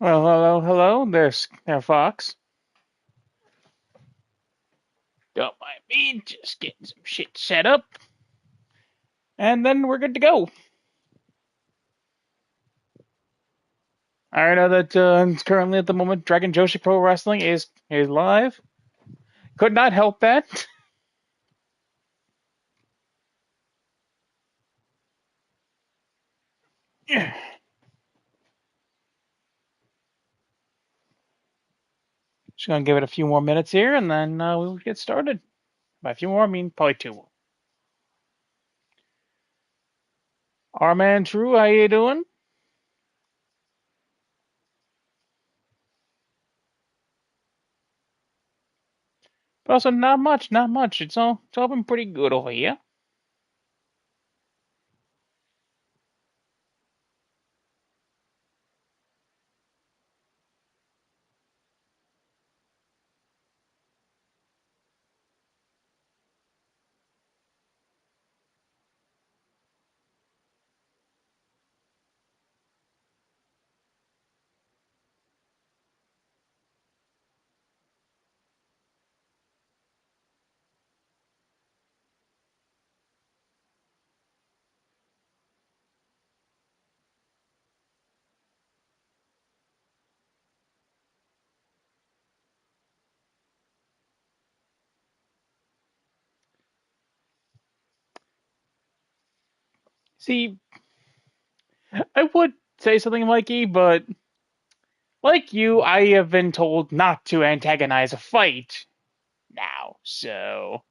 Well, hello, hello. There's Fox. Don't mind me, just getting some shit set up, and then we're good to go. I know that currently at the moment, Dragon Joshi Pro Wrestling is live. Could not help that. Just gonna give it a few more minutes here, and then we'll get started. By a few more, I mean probably two more. Our man True, how you doing? But also not much, not much. It's all been pretty good over here. See, I would say something, Mikey, but like you, I have been told not to antagonize a fight now, so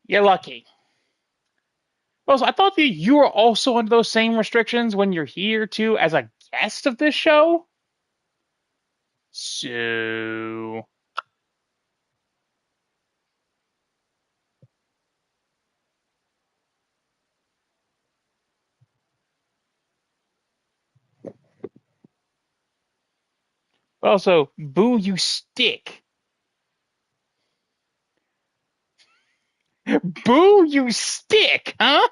you're lucky. Also, I thought that you were also under those same restrictions when you're here too as a guest of this show. So, also, boo, you stick. Boo, you stick, huh?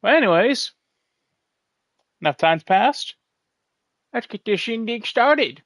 Well, anyways, enough time's passed. Let's get this shindig started.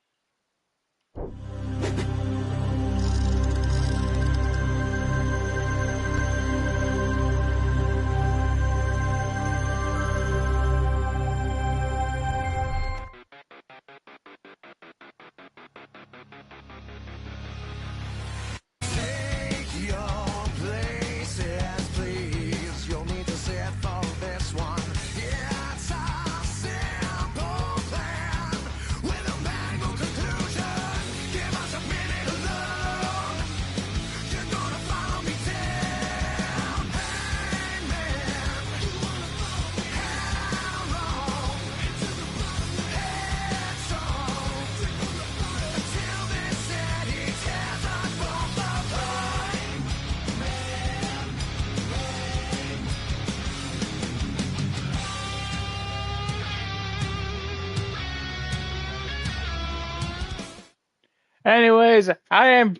Anyways, welcome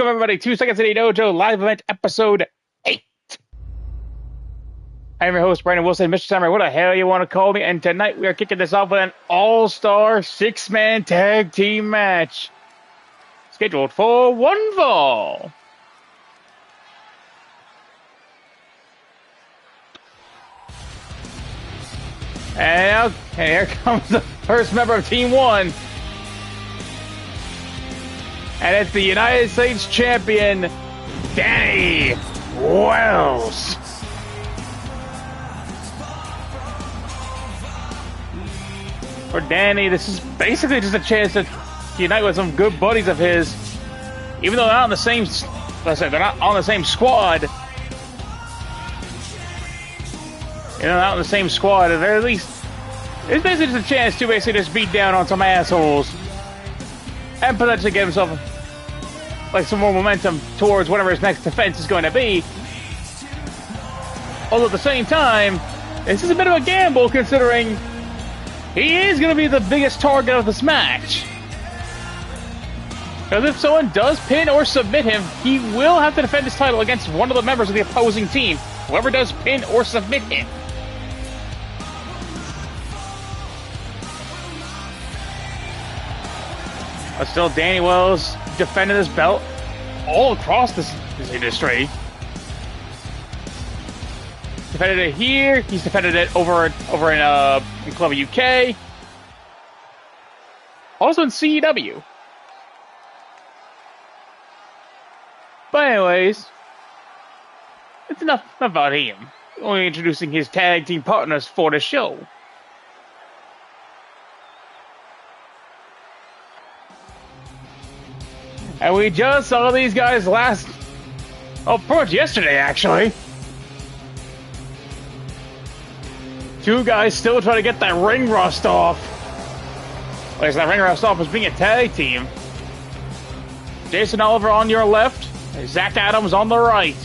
everybody to Second City Dojo Live Event Episode 8. I'm your host, Brandon Wilson, Mr. Samurai, what the hell you want to call me, and tonight we are kicking this off with an all-star six-man tag team match. Scheduled for one fall. And here comes the first member of Team 1. And it's the United States Champion, Danny Wells. For Danny, this is basically just a chance to unite with some good buddies of his. Even though they're not on the same, they're not on the same squad. Not on the same squad. They're at least, it's basically just a chance to basically just beat down on some assholes. And potentially get himself like some more momentum towards whatever his next defense is going to be. Although at the same time, This is a bit of a gamble considering he is going to be the biggest target of this match. Because if someone does pin or submit him, he will have to defend his title against one of the members of the opposing team. Whoever does pin or submit him. But still, Danny Wells defending his belt all across this industry. Defended it here. He's defended it over in Club UK. Also in CEW. But anyways, it's enough about him. Only introducing his tag team partners for the show. And we just saw these guys pretty much yesterday, actually. Two guys still trying to get that ring rust off. At least that ring rust off was being a tag team. Jason Oliver on your left, Zach Adams on the right.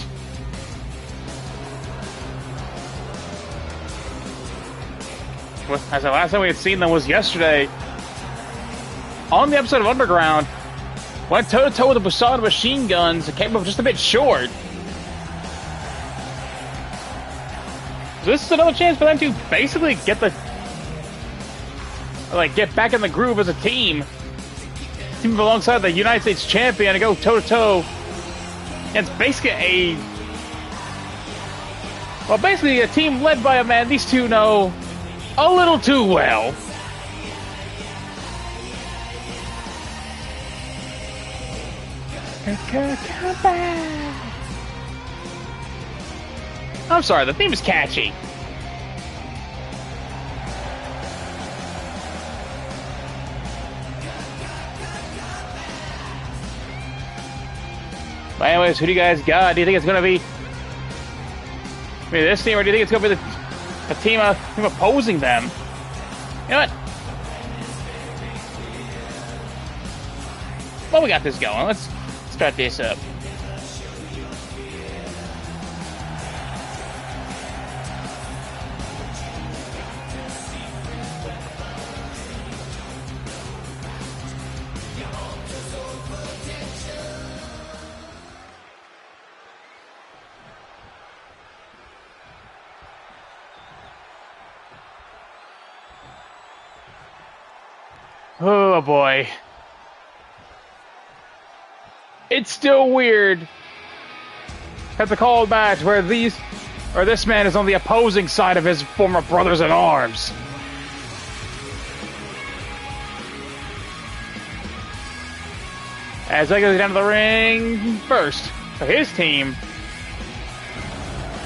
As the last time we had seen them was yesterday. On the episode of Underground, went toe-to-toe with the Busan machine guns and came up just a bit short. So this is another chance for them to basically get back in the groove as a team. Team alongside the United States champion and go toe-to-toe. It's basically basically a team led by a man these two know a little too well. I'm sorry, the theme is catchy. But anyways, who do you guys got? Do you think it's going to be this team, or do you think it's going to be the team opposing them? You know what? Well, we got this going. Let's start this up. Oh boy. It's still weird at the call match where this man is on the opposing side of his former brothers in arms. As I go down to the ring first for his team,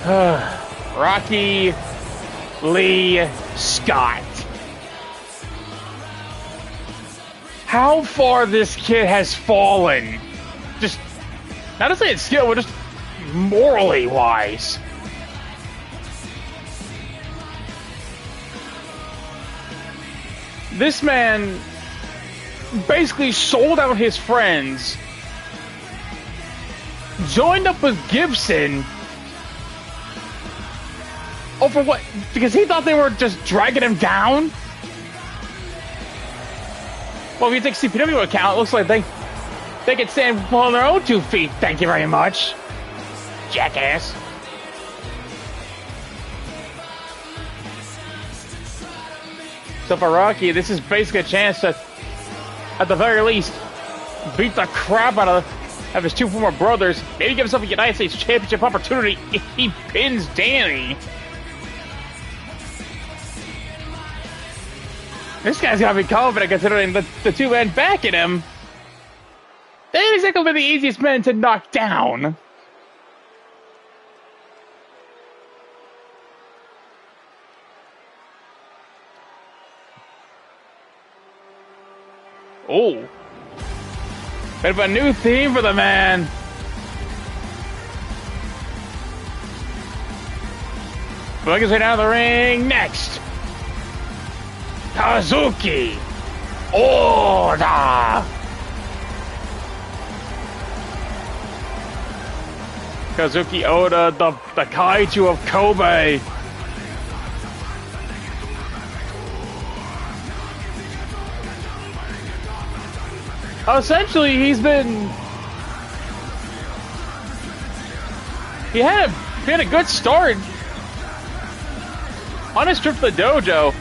Rocky Lee Scott. How far this kid has fallen. Just, not to say it's skill, but just morally wise. This man basically sold out his friends, joined up with Gibson over what? Because he thought they were just dragging him down? Well, if you take CPW account, it looks like they can stand on their own 2 feet. Thank you very much, jackass. So for Rocky, this is basically a chance to, at the very least, beat the crap out of his 2 former brothers. Maybe give himself a United States Championship opportunity if he pins Danny. This guy's gotta be confident considering the 2 men backing him. They ain't exactly the easiest men to knock down. Oh. Bit of a new theme for the man. Making his way down the ring next. Kazuki Oda. Kazuki Oda, the kaiju of Kobe. essentially, he had a good start on his trip to the dojo,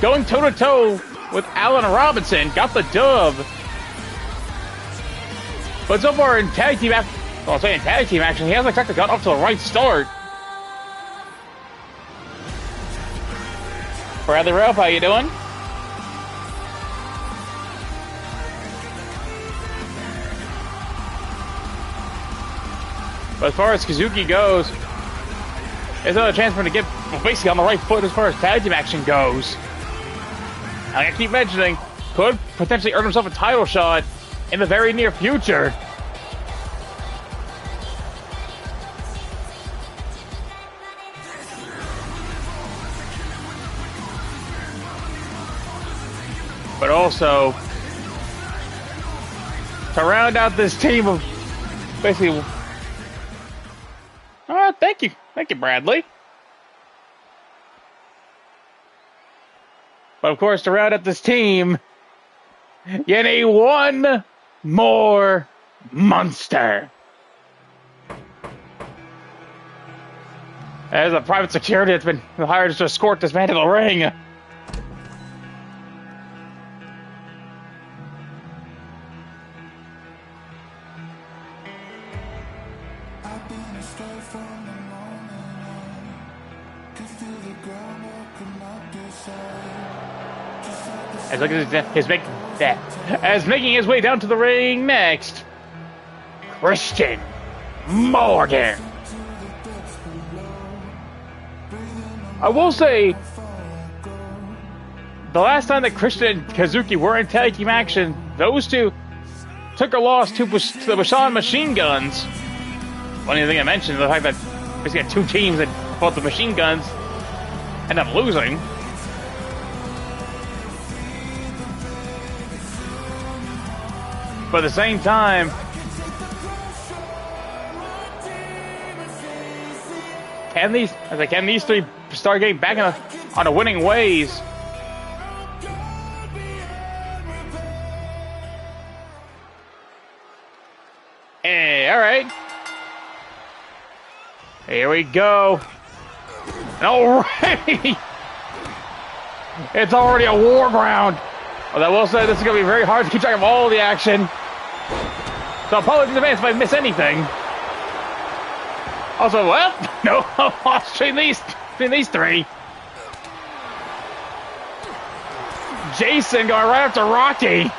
going toe-to-toe with Allen Robinson, got the dub. But so far in tag team action, he hasn't exactly got off to the right start. Bradley Ralph, how you doing? But as far as Kazuki goes, there's another chance for him to get basically on the right foot as far as tag team action goes. Like I keep mentioning, could potentially earn himself a title shot in the very near future. But also, to round out this team of basically... Thank you, Bradley. But of course, to round out this team, you need one more monster. As a private security that's been hired to escort this man to the ring. As making his way down to the ring next, Christian Morgan. I will say, the last time that Christian and Kazuki were in tag team action, those two took a loss to the Bashan Machine Guns. Funny thing I mentioned, the fact that basically had two teams that fought the Machine Guns ended up losing. But at the same time, can these three start getting back on the winning ways? Hey, all right. Here we go. Already, it's already a war ground. Well, I will say this is going to be very hard to keep track of all the action. So apologies in advance if I miss anything. Also, well, no loss between these three. Jason going right after Rocky.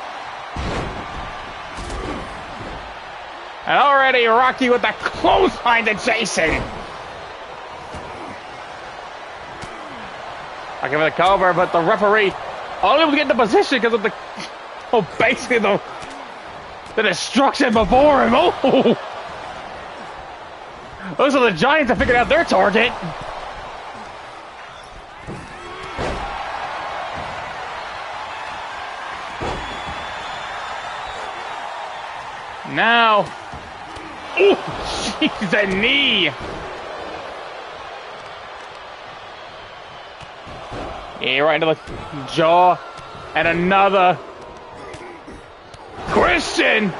And already Rocky with the clothesline to Jason. I give it a cover, but the referee unable to get in the position because of basically the destruction before him. Oh, those are the Giants that figured out their target. Now, oh, jeez, that knee. Yeah, right into the jaw. And another. Christian!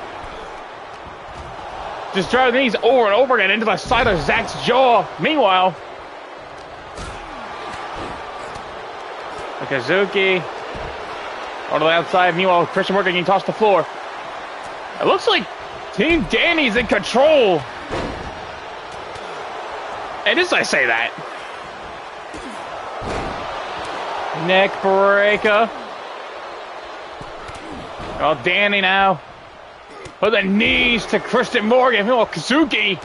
Just driving these over and over again into the side of Zach's jaw. Meanwhile, Kazuki on the outside. Meanwhile, Christian Morgan getting tossed to the floor. It looks like Team Danny's in control. And just I say that. Neck breaker. Oh, Danny now. With the knees to Christian Morgan. Oh, Kazuki.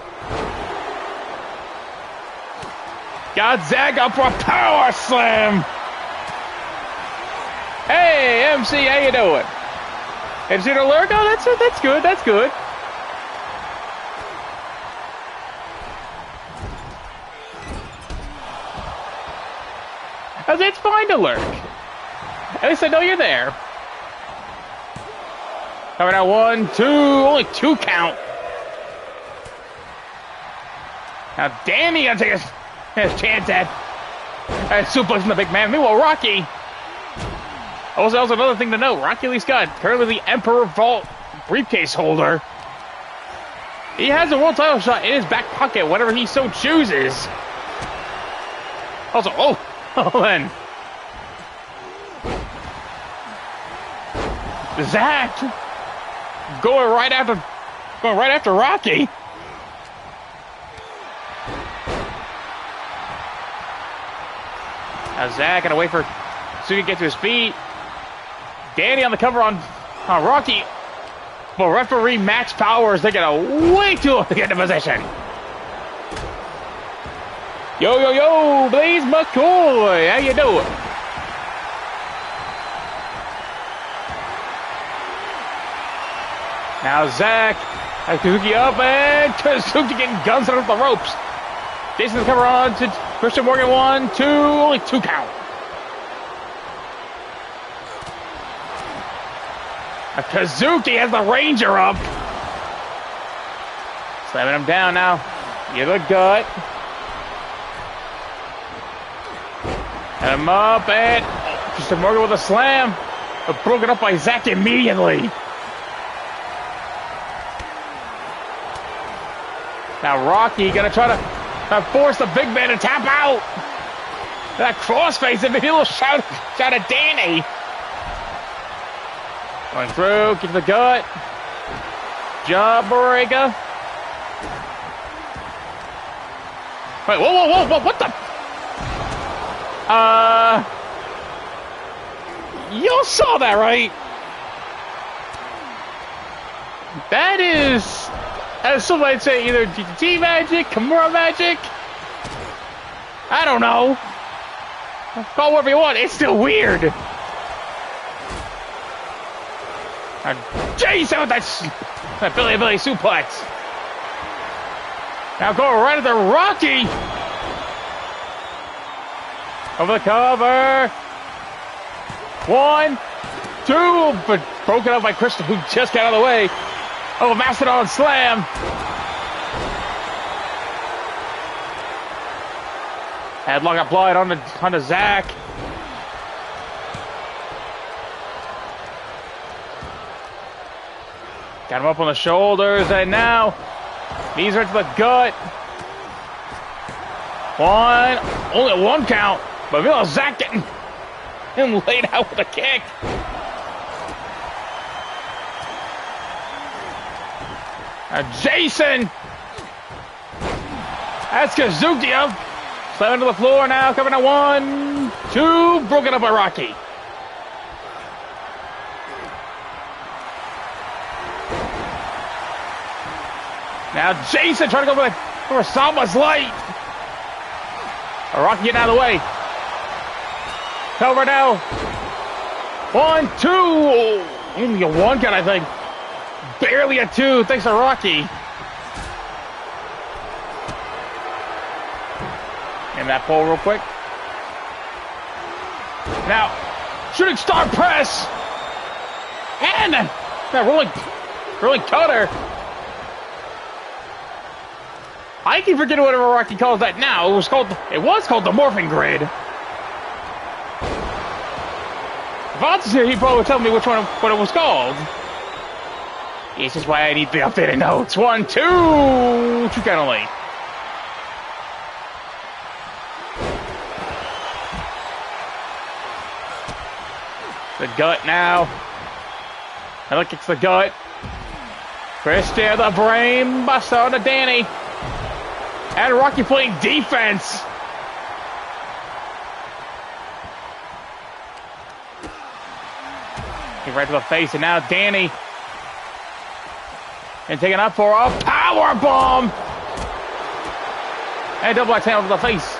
Got Zach up for a power slam. Hey, MC, how you doing? MC the lurk? Oh, that's good. That's good. It's fine to lurk. At least I know you're there. Coming out 1, 2, only 2 count. Now Danny gonna take his chance at suplexing the big man. Meanwhile, Rocky. Also, another thing to note, Rocky Lee Scott, currently the Emperor Vault briefcase holder. He has a world title shot in his back pocket whenever he so chooses. Also, oh then. Zack going right after Rocky. Now Zack gonna wait for Suzuki to get to his feet. Danny on the cover on Rocky. But referee Max Powers taking a way too long to get into position. Yo, Blaze McCoy, how you doing? Now Zack has Kazuki up, and Kazuki getting guns out of the ropes. Jason the cover on to Christian Morgan, 1, 2, only 2 count. Kazuki has the Ranger up. Slamming him down now. Give a gut. And him up, and Christian Morgan with a slam. But broken up by Zack immediately. Now Rocky gonna try to force the big man to tap out. That crossface, and maybe a little shout at Danny. Going through, get to the gut. Jawbreaker. Wait, whoa, what the? You saw that, right? That is, as some might say, either GTT magic, Kimura magic. I don't know. Call it whatever you want, it's still weird. Jason with that Billy suplex. Now go right at the Rocky. Over the cover. 1, 2, but broken up by Christian, who just got out of the way. Oh, Mastodon slam. Headlock applied on the Zack. Got him up on the shoulders, and now knees right to the gut. 1, only 1 count, but Milo Zack getting him laid out with a kick. Now Jason, that's Kazuki up, slamming to the floor now, coming at 1, 2, broken up by Rocky. Now Jason trying to go for Sama's light. Rocky getting out of the way. Cover now. 1, 2. Only a 1 count, I think. Barely a 2, thanks to Rocky. And that pole real quick. Now, shooting star press. And that rolling cutter. I keep forgetting whatever Rocky calls that now. It was called the morphing grid. If I was here, he probably would tell me what it was called. This is why I need the updated notes. 1, 2 count only. The gut now. I look, it's the gut. Christian the brain buster on to Danny. And Rocky playing defense. Right to the face, and now Danny. And taking up for a power bomb. And double axe handle to the face.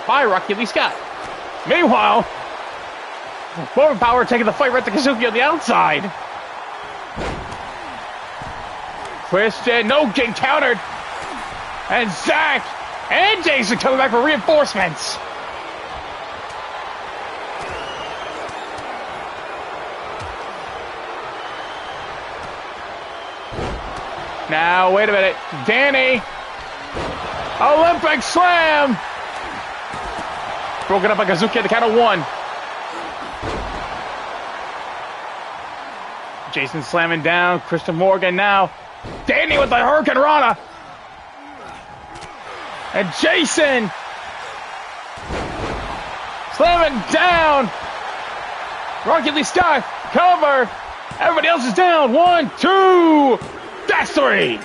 By Rocky Lee Scott. Meanwhile, Morphin Power taking the fight right to Kazuki on the outside. Christian, no, getting countered. And Zack and Jason coming back for reinforcements. Now, wait a minute. Danny. Olympic slam. Broken up by Kazuki at the count of 1. Jason slamming down. Christian Morgan now. Danny with the Hurricane Rana. And Jason slamming down. Rocky Lee Scott, cover. Everybody else is down. 1, 2. That's 3.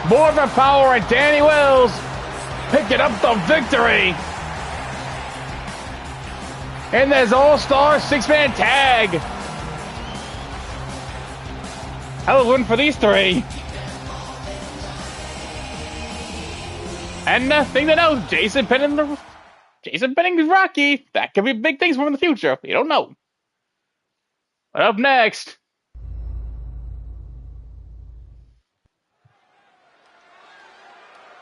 Morgan Power and Danny Wells picking up the victory. And there's All-Star 6-man tag. Hell of a win for these 3. And thing to know, Jason pinning Rocky. That could be big things for him in the future. You don't know. But up next,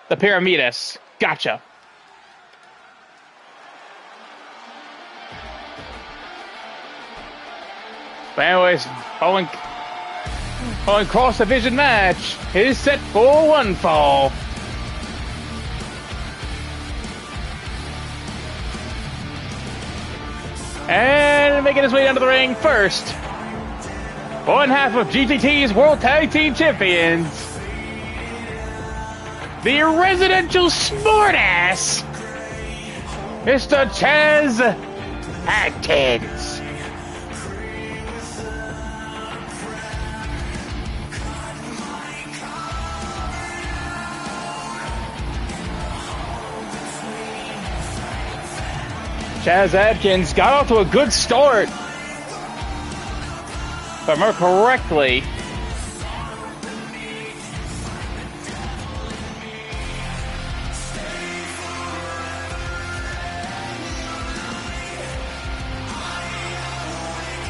the Pyramidas. Gotcha. But anyways, following cross division match is set for one fall. And making his way down to the ring first, one half of GTT's World Tag Team Champions, the residential smartass, Mr. Chaz Atkins. Chaz Atkins got off to a good start. If I remember correctly,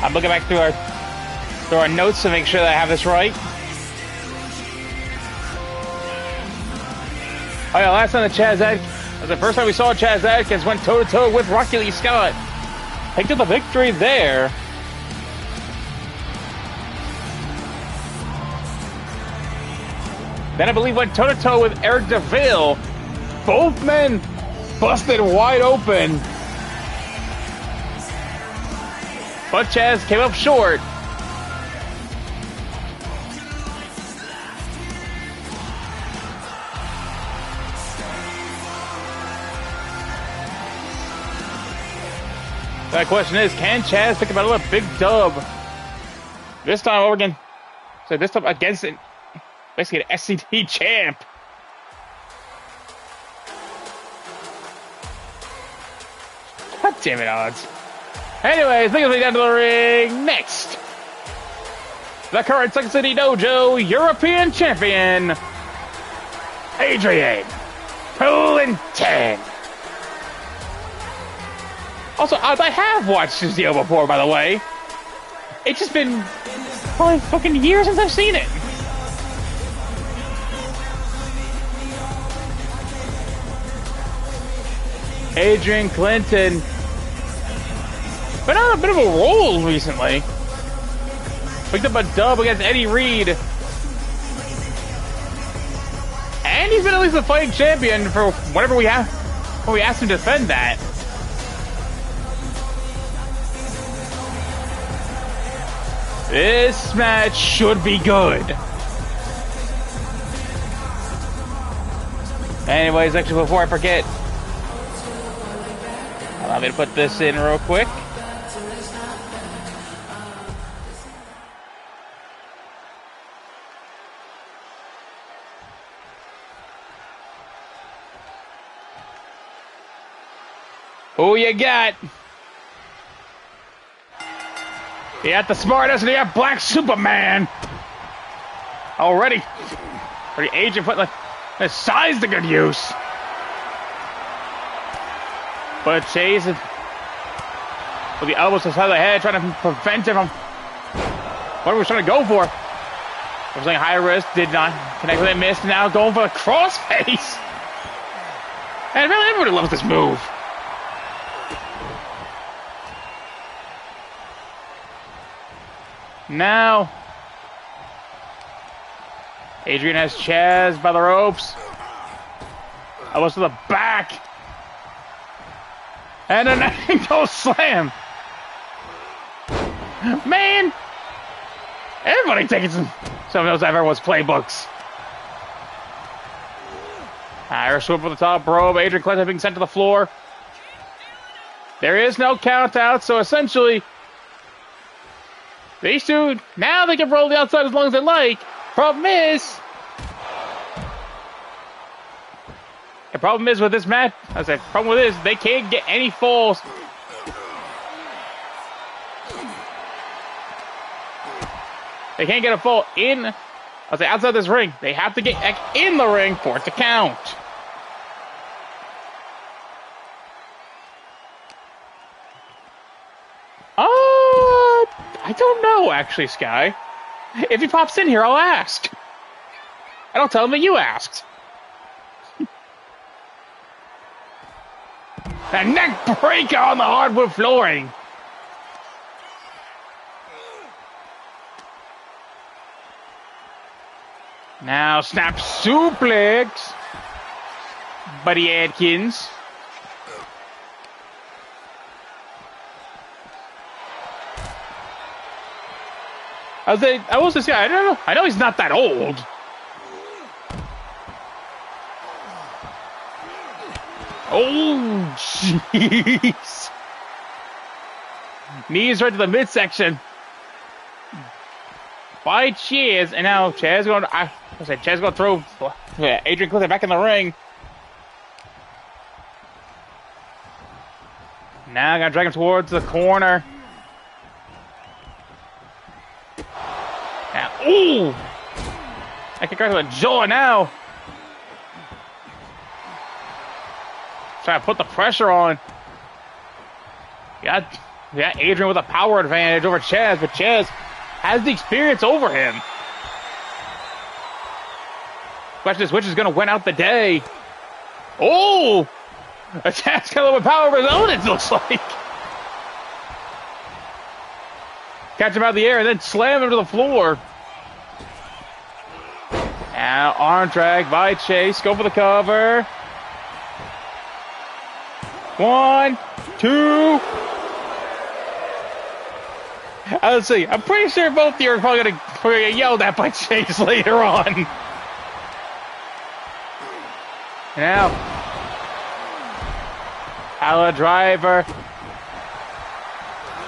I'm looking back through our notes to make sure that I have this right. Oh yeah, last time the first time we saw Chaz Atkins went toe-to-toe with Rocky Lee Scott. Picked up the victory there. Then I believe went toe-to-toe with Eric DeVille. Both men busted wide open. But Chaz came up short. That question is, can Chaz pick up another big dub? This time over again. So this time against it, basically an SCD champ. God damn it, odds. Anyways, making his way down to the ring next. The current Second City Dojo European Champion, Adrian Pullington. Also, I have watched this deal before, by the way. It's just been probably fucking years since I've seen it. Adrian Clinton. Been on a bit of a roll recently. Picked up a dub against Eddie Reed. And he's been at least a fighting champion for whenever we asked him to defend that. This match should be good. Anyways, actually, before I forget, allow me to put this in real quick. Who you got? You got the smartest and you got Black Superman. Already Agent put the size to good use. But Chase with the elbows to the side of the head, trying to prevent him from what he was trying to go for. It was like high risk, did not connect with it, missed. Now going for a crossface. And really everybody loves this move. Now, Adrian has Chaz by the ropes. Elbows to the back. And an ankle slam. Man, everybody taking some of those everyone's playbooks. Irish whip for the top rope. Adrian Clinton being sent to the floor. There is no count out, so essentially, these two, now they can roll the outside as long as they like. Problem is, the problem is with this match, problem with this, they can't get any falls. They can't get a fall in, outside this ring. They have to get in the ring for it to count. I don't know, actually, Sky. If he pops in here, I'll ask. I don't tell him that you asked. A neck breaker on the hardwood flooring. Now snap suplex. Buddy Adkins. I was this guy. I don't know. I know he's not that old. Oh, jeez. Knees right to the midsection. By Chaz, and now Chaz going. Chaz going to throw Adrian Clinton back in the ring. Now gonna drag him towards the corner. Now, ooh! I can go to the jaw now. Trying to put the pressure on. Yeah, Adrian with a power advantage over Chaz, but Chaz has the experience over him. Question is, which is going to win out the day? Oh! Chaz got a little bit of power of his own, it looks like. Catch him out of the air and then slam him to the floor. Now, arm drag by Chase. Go for the cover. 1, 2. Let's see. I'm pretty sure both of you are probably going to get yelled at by Chase later on. Now, Pala driver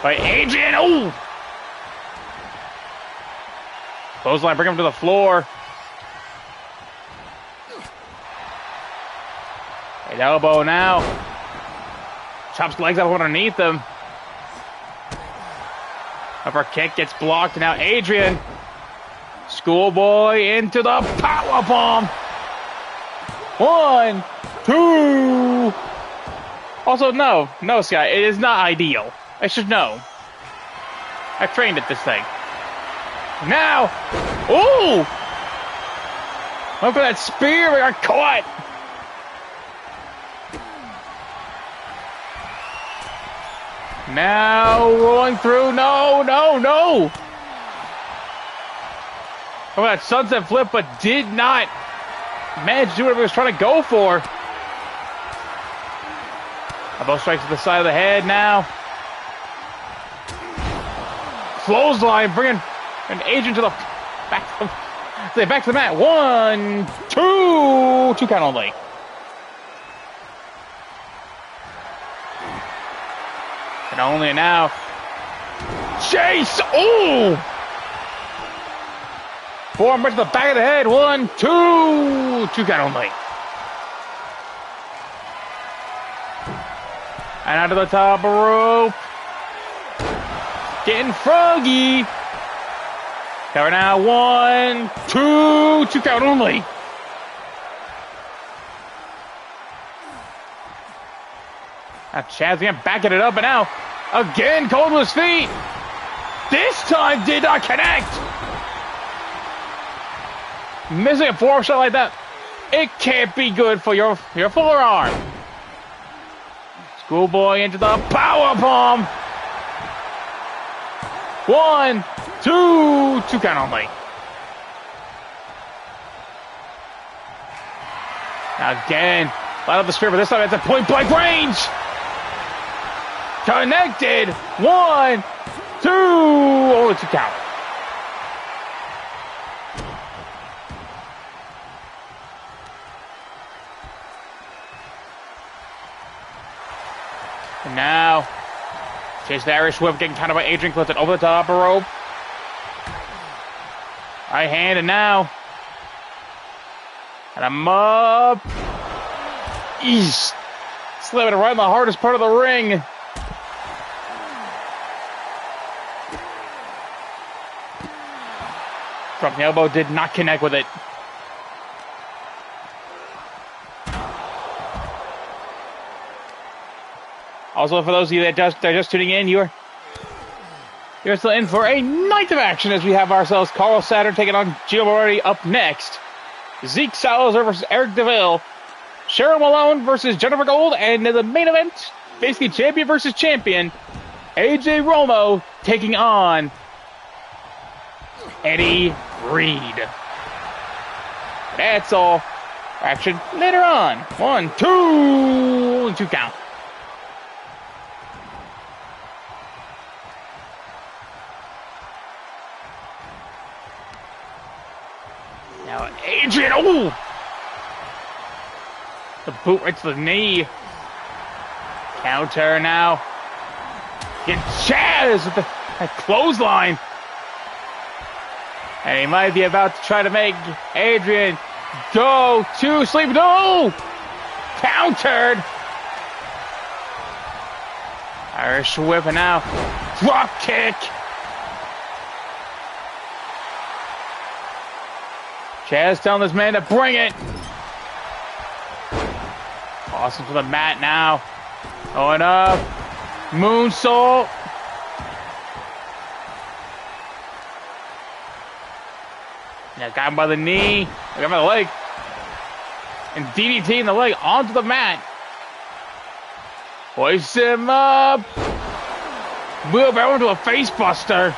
by Adrian. Oh! Clothesline, bring him to the floor. Right elbow now. Chops legs up underneath him. Upper kick gets blocked. Now Adrian. Schoolboy into the powerbomb. 1, 2. Also, no, Sky, it is not ideal. I should know. I've trained at this thing. Now, ooh! Look for that spear, we got caught. Now rolling through, no. Oh, that sunset flip, but did not manage to do what he was trying to go for. Elbow strikes to the side of the head now. Clothesline, bringing an agent to the back to the mat. 1, 2, 2 count only. And only now. Chase! Ooh! Forearm right to the back of the head. 1, 2, 2 count only. And out to the top rope. Getting froggy. Cover now. 1, 2, 2 count only. Now Chaz again backing it up, and now again cold to his feet. This time did not connect. Missing a forearm shot like that, it can't be good for your forearm. Schoolboy into the powerbomb. 1, 2, 2 count only. Now again, light up the spear, but this time it's at point blank range. Connected. 1, 2. Oh, it's a count. And now, chase the Irish whip, getting countered by Adrian Clinton over the top of the rope. Right hand, and now. And I'm up. Eesh. Slamming it right in the hardest part of the ring. From the elbow did not connect with it. Also, for those of you that are just tuning in, you're still in for a night of action as we have ourselves Carl Saturn taking on Gio Moretti up next. Zeke Salazar versus Eric DeVille. Cheryl Malone versus Jennifer Gold. And in the main event, basically champion versus champion, AJ Romo taking on Eddie Reed. That's all. Action later on. 1, 2, 2 count. Now Adrian, oh! The boot right to the knee. Counter now. Get Chaz with the clothesline. And he might be about to try to make Adrian go to sleep. No! Countered. Irish whip and now. Drop kick. Chaz telling this man to bring it. Awesome to the mat now. Going up. Moonsault. Now got him by the knee. Got him by the leg. And DDT in the leg onto the mat. Hoist him up. Wheelbarrow into a face buster.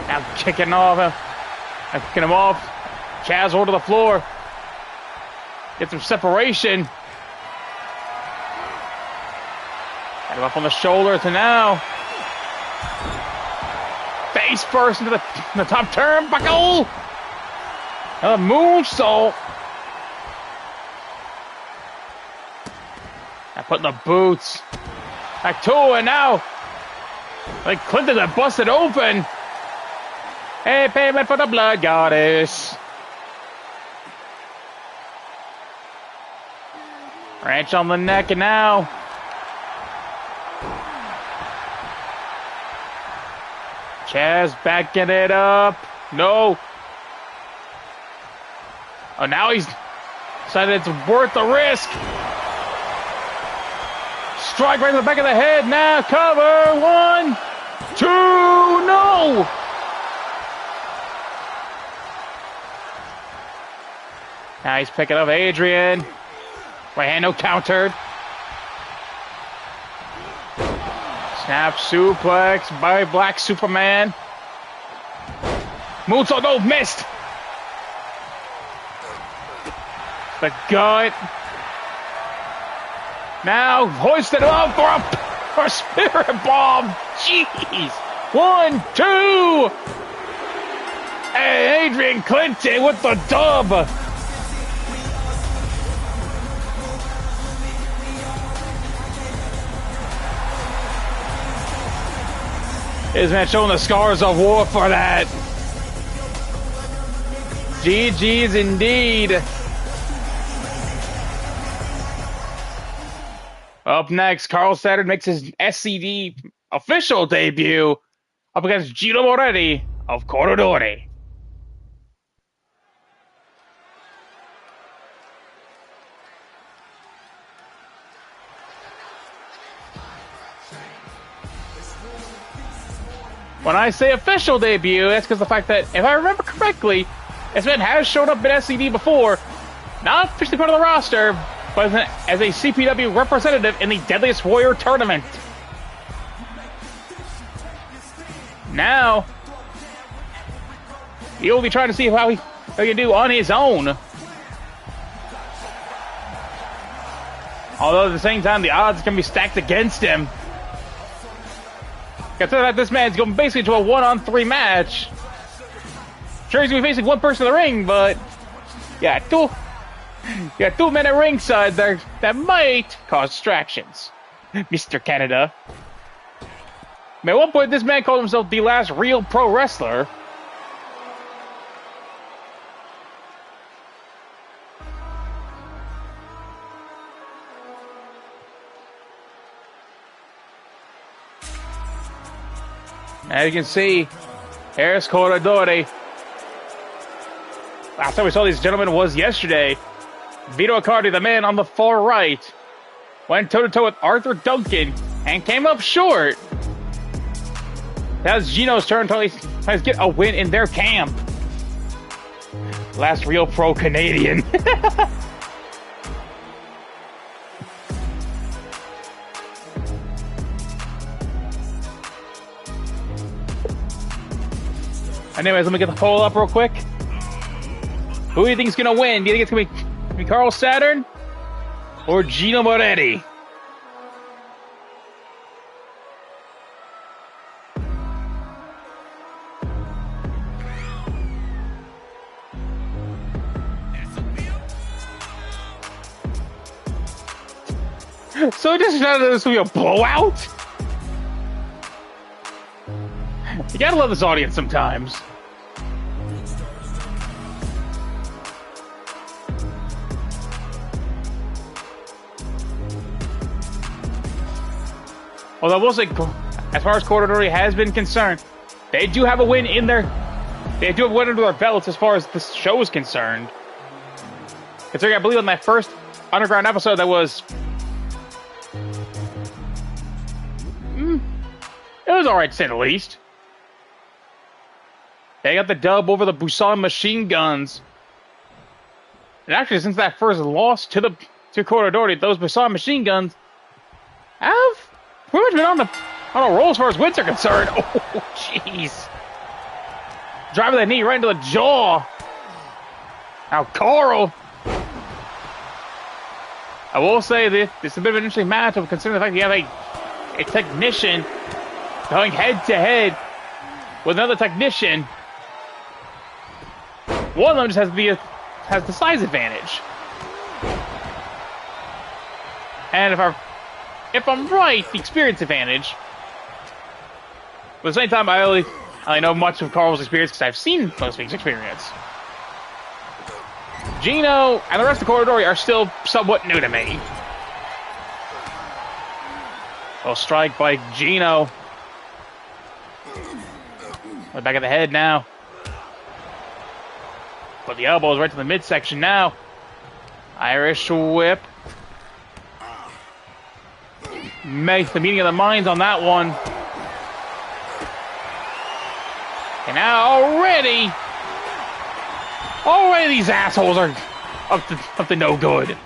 Now kicking him off. Chaz over to the floor. Get some separation. Got him up on the shoulder to now. Face first into the top turnbuckle. A moonsault. Now putting the boots. Back to it now. Like Clinton that busted open. Hey, payment for the blood goddess. Wrench on the neck and now. Chaz backing it up. No. Oh, now he's decided it's worth the risk. Strike right in the back of the head. Now cover. 1, 2. No. Now he's picking up Adrian. Right hand, no countered. Snap suplex by Black Superman. Moonsault, no, missed. The gut. Now hoisted up for a spirit bomb. Jeez. 1, 2. Hey, Adrian Clinton with the dub. This man showing the scars of war for that. GG's indeed. Up next, Carl Saturn makes his SCD official debut up against Gino Moretti of Corridore. When I say official debut, that's because the fact that, if I remember correctly, this man has shown up in SCD before, not officially part of the roster, but as a CPW representative in the Deadliest Warrior tournament. Now, he'll be trying to see how he can do on his own. Although at the same time, the odds can be stacked against him. Consider that this man's going basically to a 1-on-3 match. Sure, he's going to be facing one person in the ring, but yeah, two men at ringside there that might cause distractions. Mr. Canada. I mean, at one point, this man called himself the last real pro wrestler. As you can see, here's Corridore. Last time we saw these gentlemen was yesterday. Vito Accardi, the man on the far right, went toe-to-toe with Arthur Duncan and came up short. That was Gino's turn to get a win in their camp. Last real pro Canadian. Anyways, let me get the poll up real quick. Who do you think is going to win? Do you think it's going to be Carl Saturn or Gino Moretti? So this will be a blowout? You gotta love this audience sometimes. Although I will say, as far as Corridore has been concerned, they do have a win in their... They do have a win under their belts as far as this show is concerned. Considering, I believe on that first Underground episode that was... it was alright to say the least. They got the dub over the Busan Machine Guns. And actually, since that first loss to Corridore, those Busan Machine Guns have pretty much been on a roll as far as wins are concerned. Oh, jeez. Driving that knee right into the jaw. Now, Carl. I will say this is a bit of an interesting matchup considering the fact that you have a technician going head-to-head with another technician. One of them just has the size advantage. And if I'm right, the experience advantage. But at the same time, I only know much of Carl's experience because I've seen most of his experience. Gino and the rest of Corridore are still somewhat new to me. Well, strike by Gino. Back of the head now. Put the elbows right to the midsection now. Irish whip. Makes the meeting of the minds on that one. And now already these assholes are up to no good.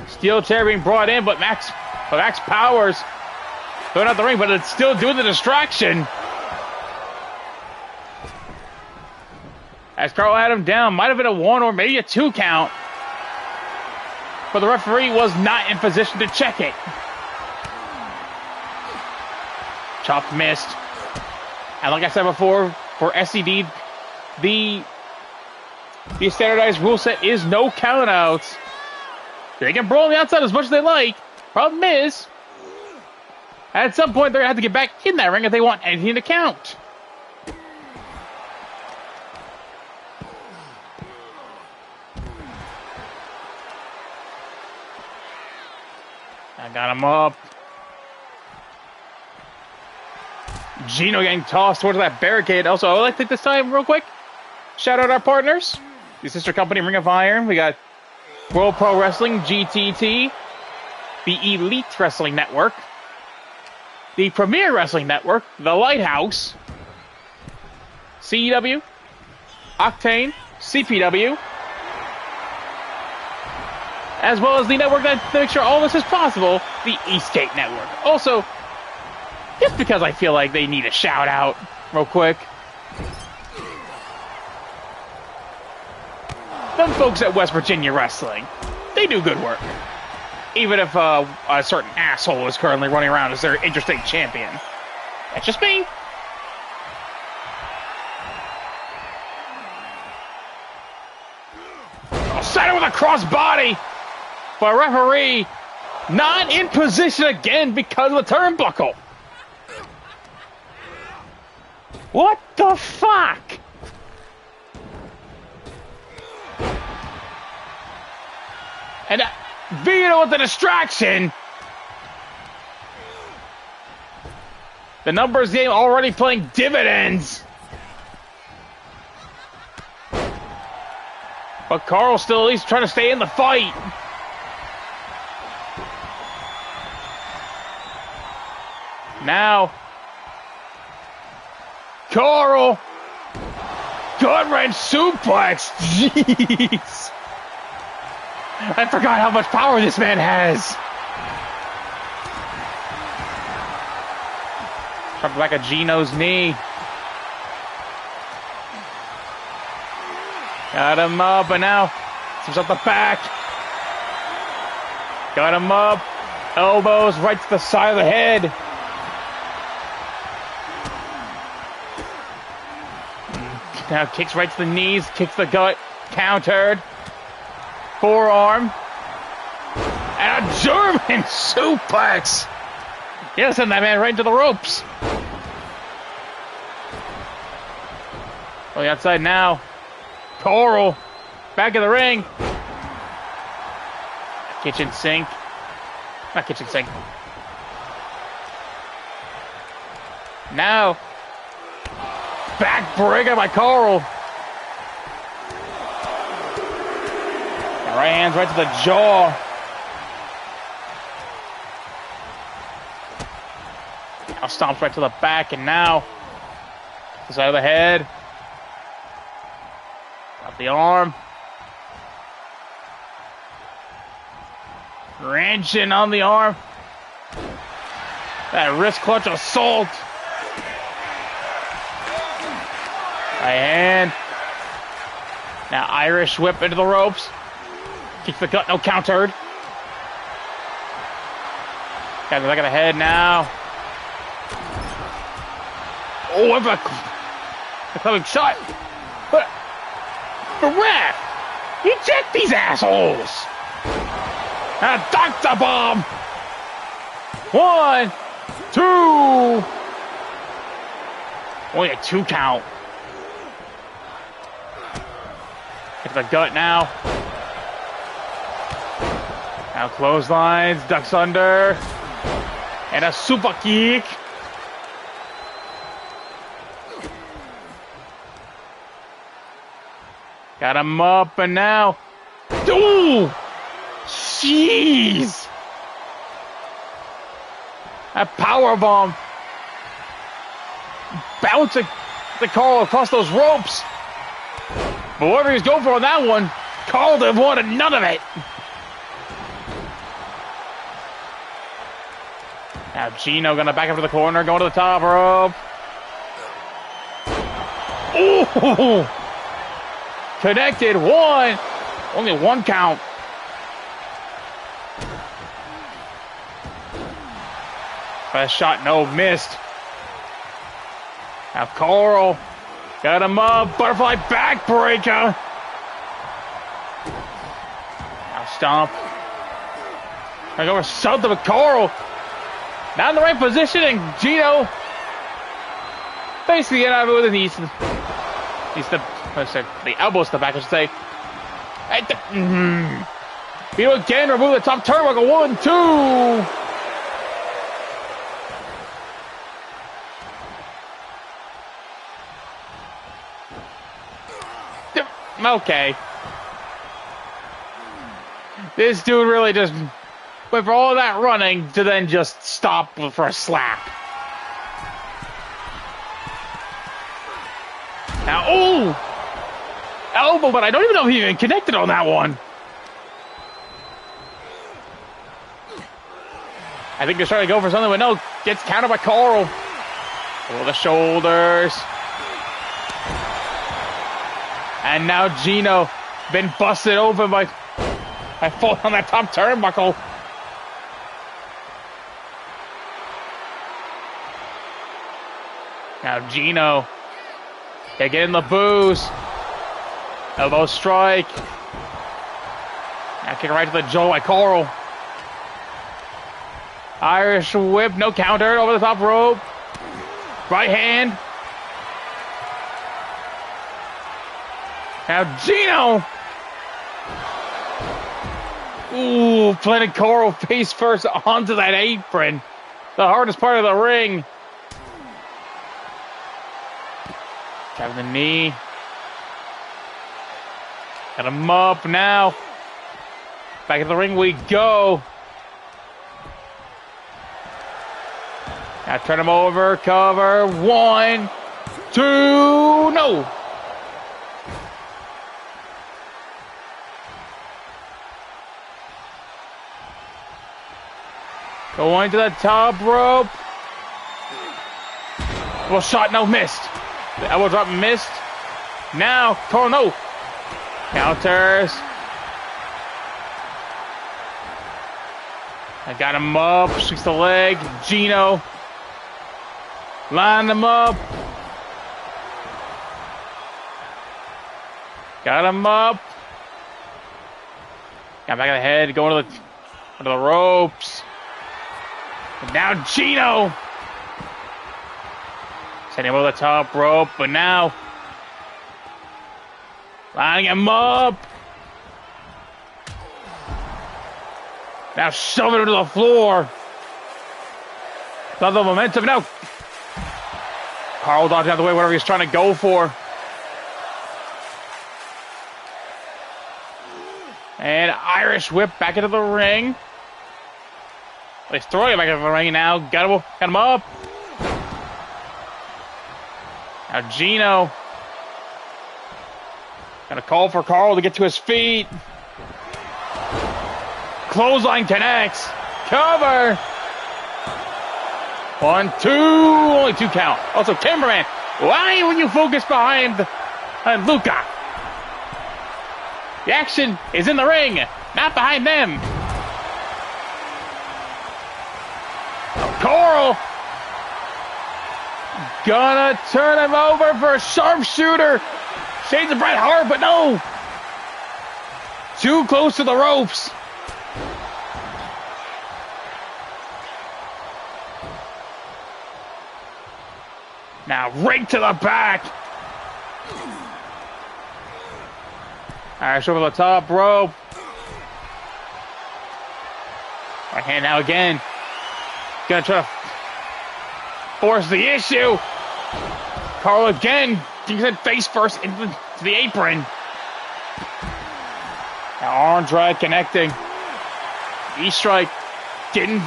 Steel chair being brought in, but Max Powers going out the ring, but it's still doing the distraction. As Carl had him down, might have been a 1 or maybe a 2 count. But the referee was not in position to check it. Chop missed. And like I said before, for SCD, the standardized rule set is no countouts. They can brawl on the outside as much as they like. Problem is, at some point they're going to have to get back in that ring if they want anything to count. I got him up. Gino getting tossed towards that barricade. Also, I would like to take this time real quick. Shout out our partners. The sister company, Ring of Iron. We got World Pro Wrestling, GTT. The Elite Wrestling Network. The Premier Wrestling Network. The Lighthouse. CEW. Octane. CPW. As well as the network that makes sure all this is possible, the Eastgate Network. Also, just because I feel like they need a shout out real quick. Them folks at West Virginia Wrestling, they do good work. Even if a certain asshole is currently running around as their interstate champion. That's just me. Center with a crossbody. But referee not in position again because of the turnbuckle. What the fuck? And Vito with the distraction. The numbers game already playing dividends. But Carl's still at least trying to stay in the fight. Now, Carl, gut-wrench suplex. Jeez. I forgot how much power this man has. Dropped back of Gino's knee. Got him up, and now comes up the back. Got him up. Elbows right to the side of the head. Now kicks right to the knees, kicks the gut, countered. Forearm. And a German suplex. He'll send that man right into the ropes. On the outside now. Coral. Back of the ring. Kitchen sink. Not kitchen sink. Now. Backbreaker by Coral. Right hands right to the jaw. Now stomps right to the back, and now the side of the head. Got the arm. Wrenching on the arm. That wrist clutch assault. Right hand. Now Irish whip into the ropes. Kicks the gut, no countered. Got the back of the head now. Oh, what a clubbing shot. But the ref, eject these assholes. And a doctor bomb. 1, 2. Only a 2 count. Get the gut now. Now clotheslines, ducks under, and a super kick. Got him up, and now, ooh, jeez, a power bomb, bouncing the Carl across those ropes. But whatever he was going for on that one, Carl didn't want none of it. Now Gino gonna back up to the corner, going to the top rope. Ooh! Connected, 1. Only 1 count. Best shot, no, missed. Now Carl got him up, butterfly backbreaker. Now stomp. I go for something with Carl. Not in the right position, and Gino basically get out of it with the knees. The elbows to the back, I should say. Gino again, remove the top turnbuckle. 1, 2. Okay. This dude really just went for all of that running to then just stop for a slap. Now, oh! Elbow, but I don't even know if he even connected on that one. I think they're trying to go for something, but no, gets countered by Carl. Over the shoulders. And now Gino been busted open by I fall on that top turnbuckle. Now Gino. They get in the booze. Elbow strike. Now kick right to the jaw by Coral. Irish whip, no counter, over the top rope. Right hand. Now Gino. Ooh, planted Coral face first onto that apron. The hardest part of the ring. Having the knee. Got him up now. Back in the ring we go. Now turn him over, cover. 1, 2, no. Going to the top rope. Well, shot, no, missed. The elbow drop missed. Now, Coral, no. Counters. I got him up, sweeps the leg. Gino. Line him up. Got him up. Got back of the head, going to the ropes. And now Gino. Sending him over the top rope, but now lining him up. Now shoving him to the floor. Love the momentum. Now Carl dodging out of the way, whatever he's trying to go for. And Irish whip back into the ring. He's throwing it back into the ring now. Got him up. Now Gino. Gonna call for Carl to get to his feet. Clothesline connects. Cover. 1, 2. Only 2 count. Also, cameraman, why when you focus behind Luca? The action is in the ring, not behind them. Coral. Gonna turn him over for a sharpshooter. Shades of Bret Hart, but no. Too close to the ropes. Now right to the back. Irish over the top rope. Right hand now again. Gonna try to force the issue. Carl again. He's in face first into the apron. Now arm drag connecting. E-strike didn't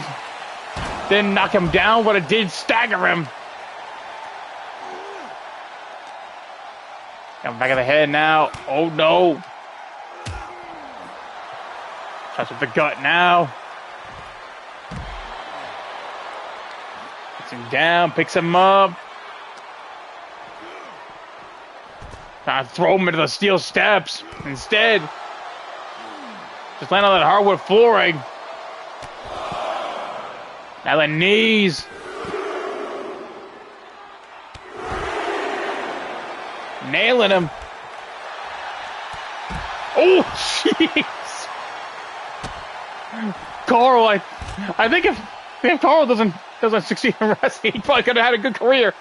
knock him down, but it did stagger him. Got back of the head now. Oh no. Touch with the gut now. Gets him down, picks him up. Trying to throw him into the steel steps. Instead, just land on that hardwood flooring. Now the knees. Nailing him. Oh, jeez. Carl, I think if Carl doesn't succeed in wrestling, he probably could have had a good career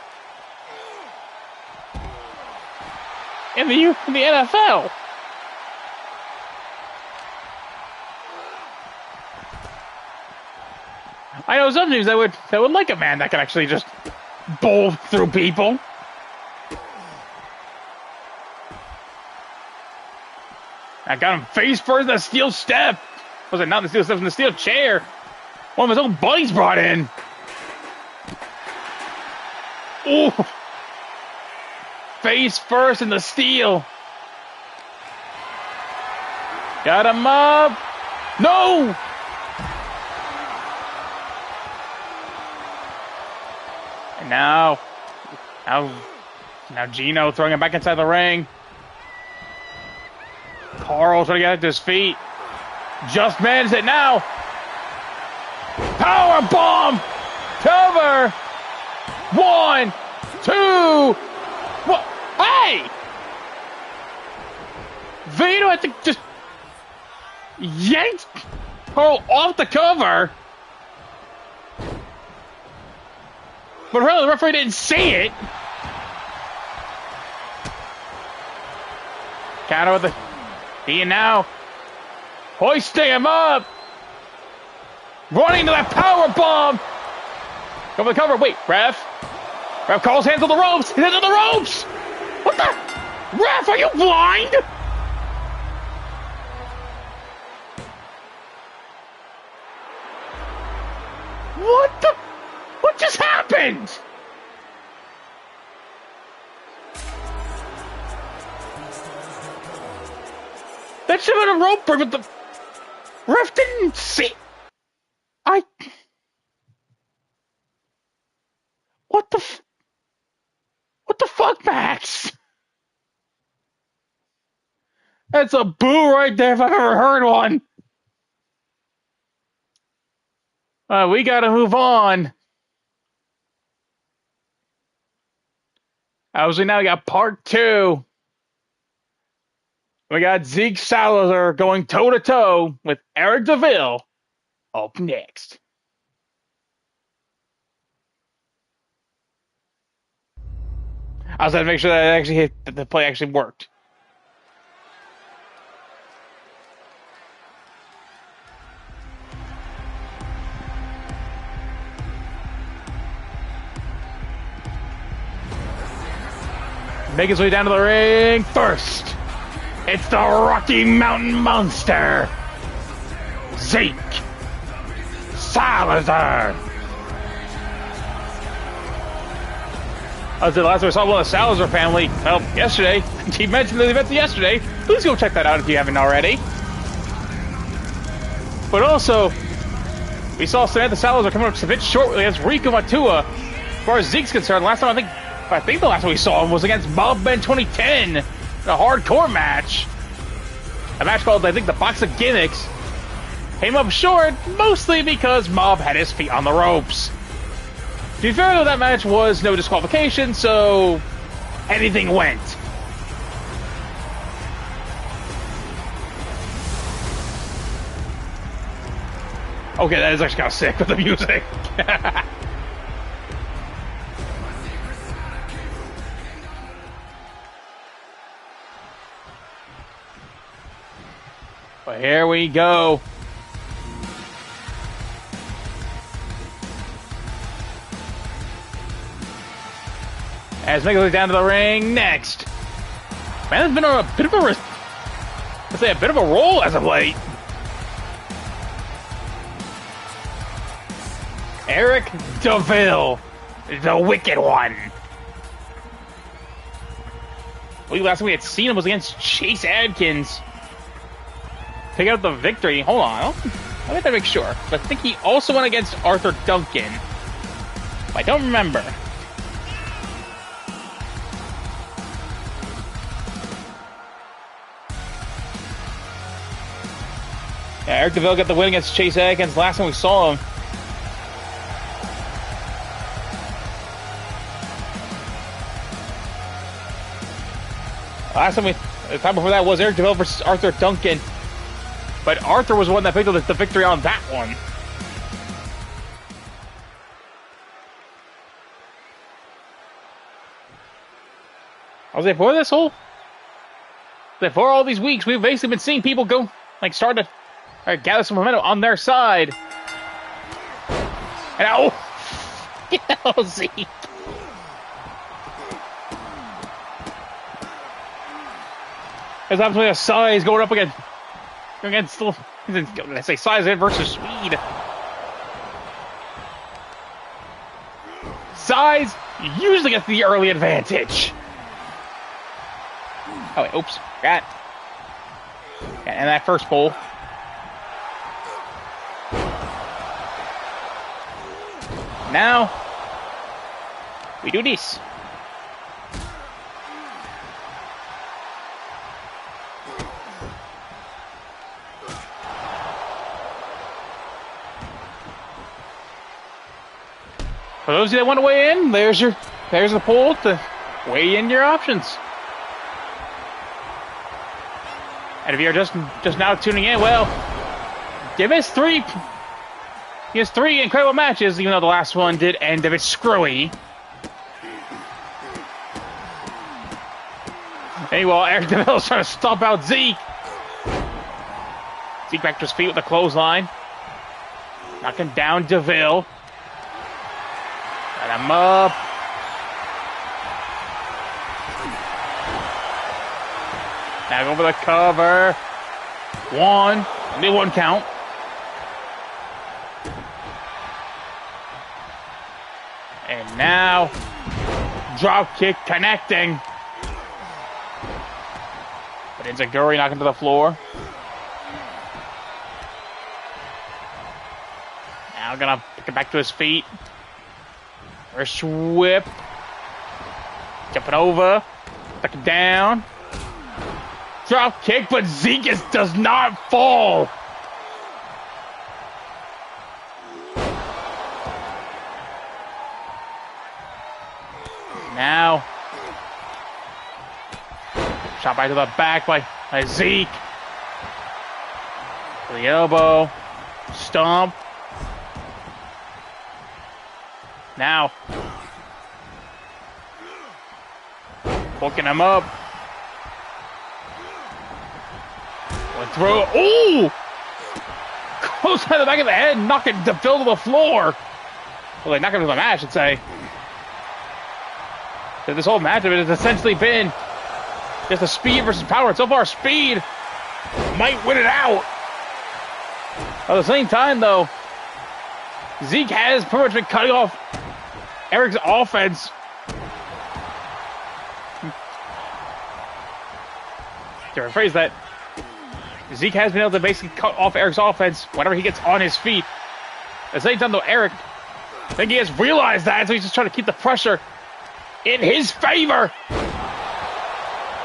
in the NFL. I know some teams that would like a man that can actually just bowl through people. I got him face first in the steel step. Was it not the steel step, in the steel chair? One of his own buddies brought in. Ooh. Face first in the steel. Got him up. No! And now Gino throwing him back inside the ring. Carl trying to get to his feet. Just managed it now. Power bomb. Cover. 1, 2. What? Hey! Vito had to just yanked Pearl off the cover. But apparently the referee didn't see it. Counter with the Ian now. Hoisting him up. Running to that power bomb. Go for the cover. Wait, ref. Ref calls hands on the ropes. He's into the ropes. What the? Ref, are you blind? What the? What just happened? That should have been a rope break, but the ref didn't see. What the fuck, Max? That's a boo right there if I've ever heard one. We gotta move on. Obviously now we got part 2. We got Zeke Salazar going toe-to-toe with Eric DeVille up next. I was going to make sure that the play actually worked. Make his way down to the ring first. It's the Rocky Mountain Monster, Zeke Salazar. The last time I saw one of the Salazar family, well, yesterday. He mentioned the event yesterday. Please go check that out if you haven't already. But also, we saw Samantha Salazar coming up a bit short against Rico Matua. As far as Zeke's concerned, last time I think the last time we saw him was against Bob Ben 2010, a hardcore match. A match called, I think, the Box of Gimmicks. Came up short, mostly because Mob had his feet on the ropes. To be fair, though, that match was no disqualification, so anything went. Okay, that is actually kind of sick with the music. But here we go. As Mega goes down to the ring next. Man, there's been a bit of a roll as of late. Eric DeVille, the Wicked One. I believe last time we had seen him was against Chase Adkins. Pick out the victory. Hold on. I have to make sure. But I think he also went against Arthur Duncan. I don't remember. Yeah, Eric DeVille got the win against Chase Adkins last time we saw him. The time before that was Eric DeVille versus Arthur Duncan. But Arthur was the one that picked up the victory on that one. I was like, before all these weeks, we've basically been seeing people go, like, start to gather some momentum on their side. And Zeke. There's absolutely a size going up against let's say size versus speed. Size usually gets the early advantage. Oh wait, oops, got. And that first pull. Now we do this. For those of you that want to weigh in, there's the poll to weigh in your options. And if you're just now tuning in, well, he missed three incredible matches, even though the last one did end a bit screwy. Anyway, Eric DeVille's trying to stomp out Zeke. Zeke back to his feet with the clothesline. Knocking down DeVille. Got him up. Now go for the cover. Only one count. And now, drop kick connecting. But Enziguri knocking to the floor. Now gonna pick it back to his feet. First whip. Jumping over. Back it down. Drop kick, but Zeke does not fall. Now, shot right to the back by Zeke. To the elbow. Stomp. Now, hooking him up. One throw. Ooh! Close by the back of the head, knocking DeVille to the floor. Well, they knocked him to the mat, I should say. So this whole match has essentially been just a speed versus power. And so far, speed might win it out. At the same time, though, Zeke has pretty much been cutting off Eric's offense. To rephrase that, Zeke has been able to basically cut off Eric's offense whenever he gets on his feet. At the same time, though, Eric, I think he has realized that, so he's just trying to keep the pressure in his favor.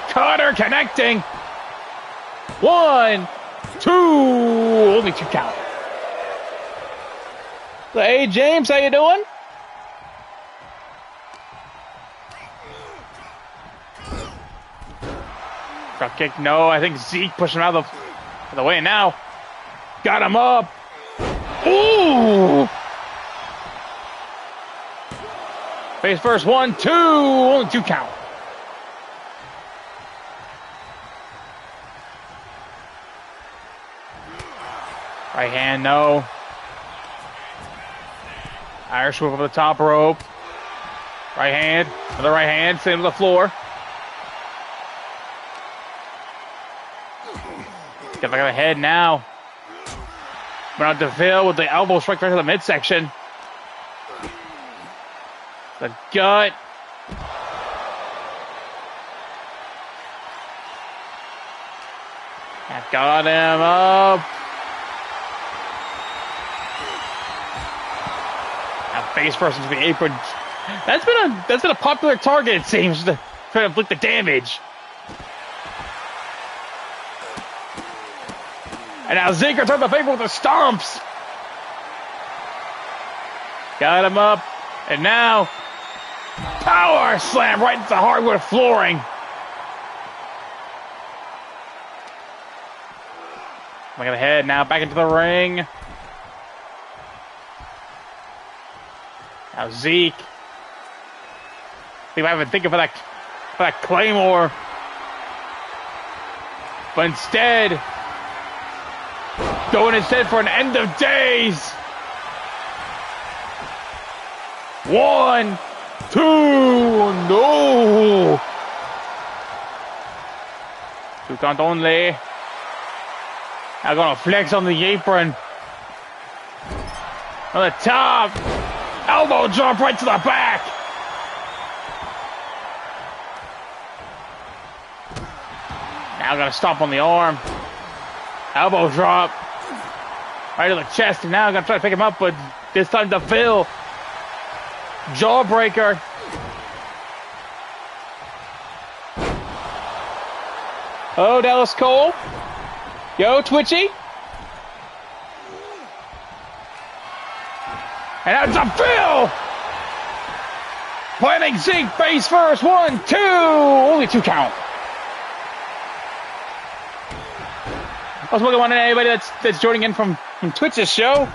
Cutter connecting. 1, 2, only 2 count. So, hey, James, how you doing? Drop kick, no. I think Zeke pushed him out of the way now. Got him up. Ooh! Face first, 1, 2, only 2 count. Right hand, no. Irish whip over the top rope. Right hand, another right hand, sitting on the floor. Get back of the head now. But now DeVille with the elbow strike right to the midsection. The gut. That got him up. Now face first into the apron. That's been a popular target, it seems, to try to inflict the damage. And now Zeke returns the favor with the stomps. Got him up. And now, power slam right into the hardwood flooring. Look at the head now, back into the ring. Now Zeke. I think I've been thinking for that Claymore. But instead, going instead for an end of days. 1, 2, no. 2 count only. Now gonna flex on the apron. On the top. Elbow drop right to the back. Now gonna stomp on the arm. Elbow drop. Right to the chest. And now gonna try to pick him up, but this time DeVille. Jawbreaker. Oh, Dallas Cole. Yo, Twitchy. And now DeVille Planning Zeke face first. 1, 2. Only 2 count. Also, welcome on to anybody that's joining in from Twitch's show.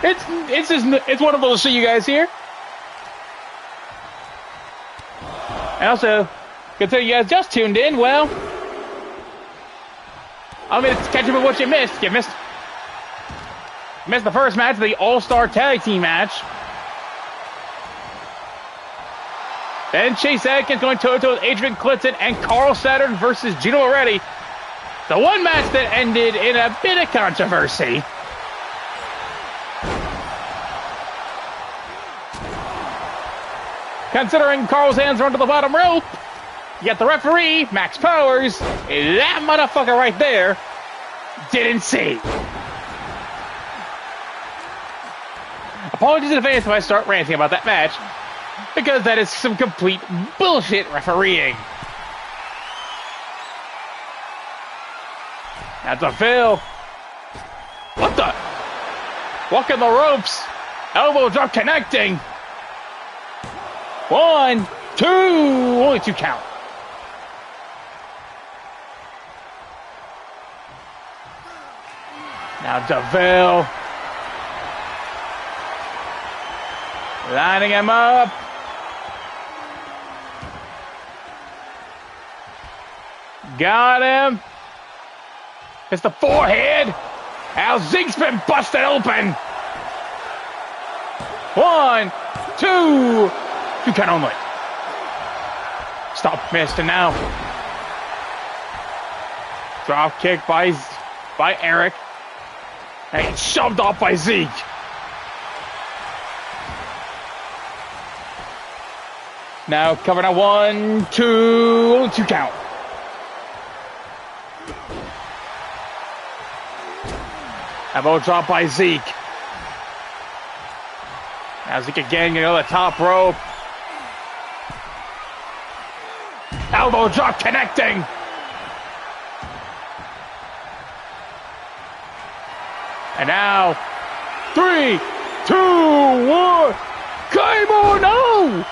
It's wonderful to see you guys here. And also, consider you guys just tuned in. Well, I'm going to catch up with what you missed. You missed the first match of the All-Star Tag Team match. Then Chase Atkins going toe-to-toe with Adrian Clifton and Carl Saturn versus Gino Moretti. The one match that ended in a bit of controversy. Considering Carl's hands run to the bottom rope, you got the referee, Max Powers, that motherfucker right there didn't see. Apologies in advance if I start ranting about that match, because that is some complete bullshit refereeing. That's a fail. What the? Walking the ropes. Elbow drop connecting. 1, 2. Only 2 count. Now DeVille. Lining him up. Got him. It's the forehead. Al Zeke's been busted open. 1, 2. 2 count only. Stop, missed, and now drop kick by Eric. And he's shoved off by Zeke. Now covering a 1, 2, 2 count. Elbow drop by Zeke. Now Zeke again, you know, the top rope. Elbow drop connecting. And now, 3, 2, 1. Claymore, no!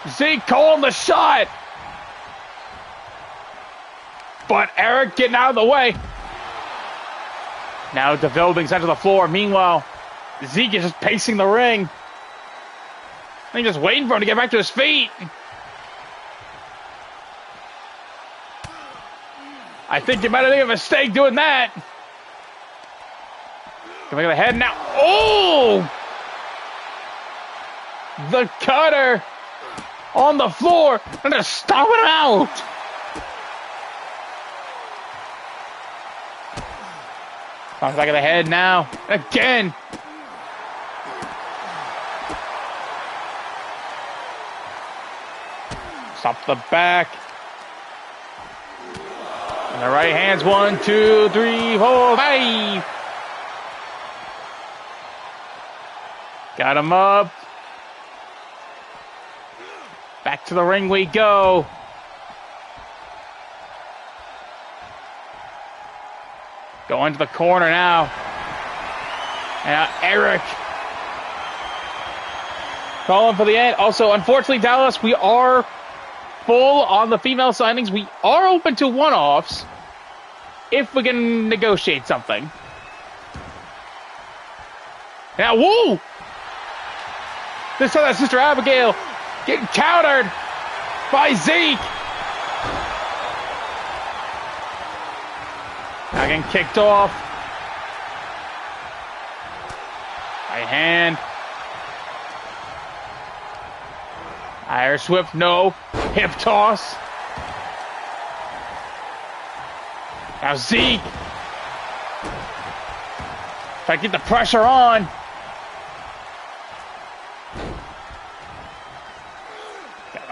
Zeke calling the shot. But Eric getting out of the way. Now DeVille being sent to the floor. Meanwhile, Zeke is just pacing the ring. I think just waiting for him to get back to his feet. I think you might have made a mistake doing that. Coming to the head now. Oh! The cutter on the floor and just stomping him out. On the back of the head now. Again. Stop the back. And the right hands. 1, 2, 3, 4, 5. Got him up. Back to the ring we go. Going to the corner now. And Eric calling for the end. Also, unfortunately, Dallas, we are full on the female signings. We are open to one-offs if we can negotiate something. Now, woo! This time that's Sister Abigail getting countered by Zeke. Now getting kicked off. Right hand. Irish Swift, no. Hip toss. Now Zeke. Try to get the pressure on.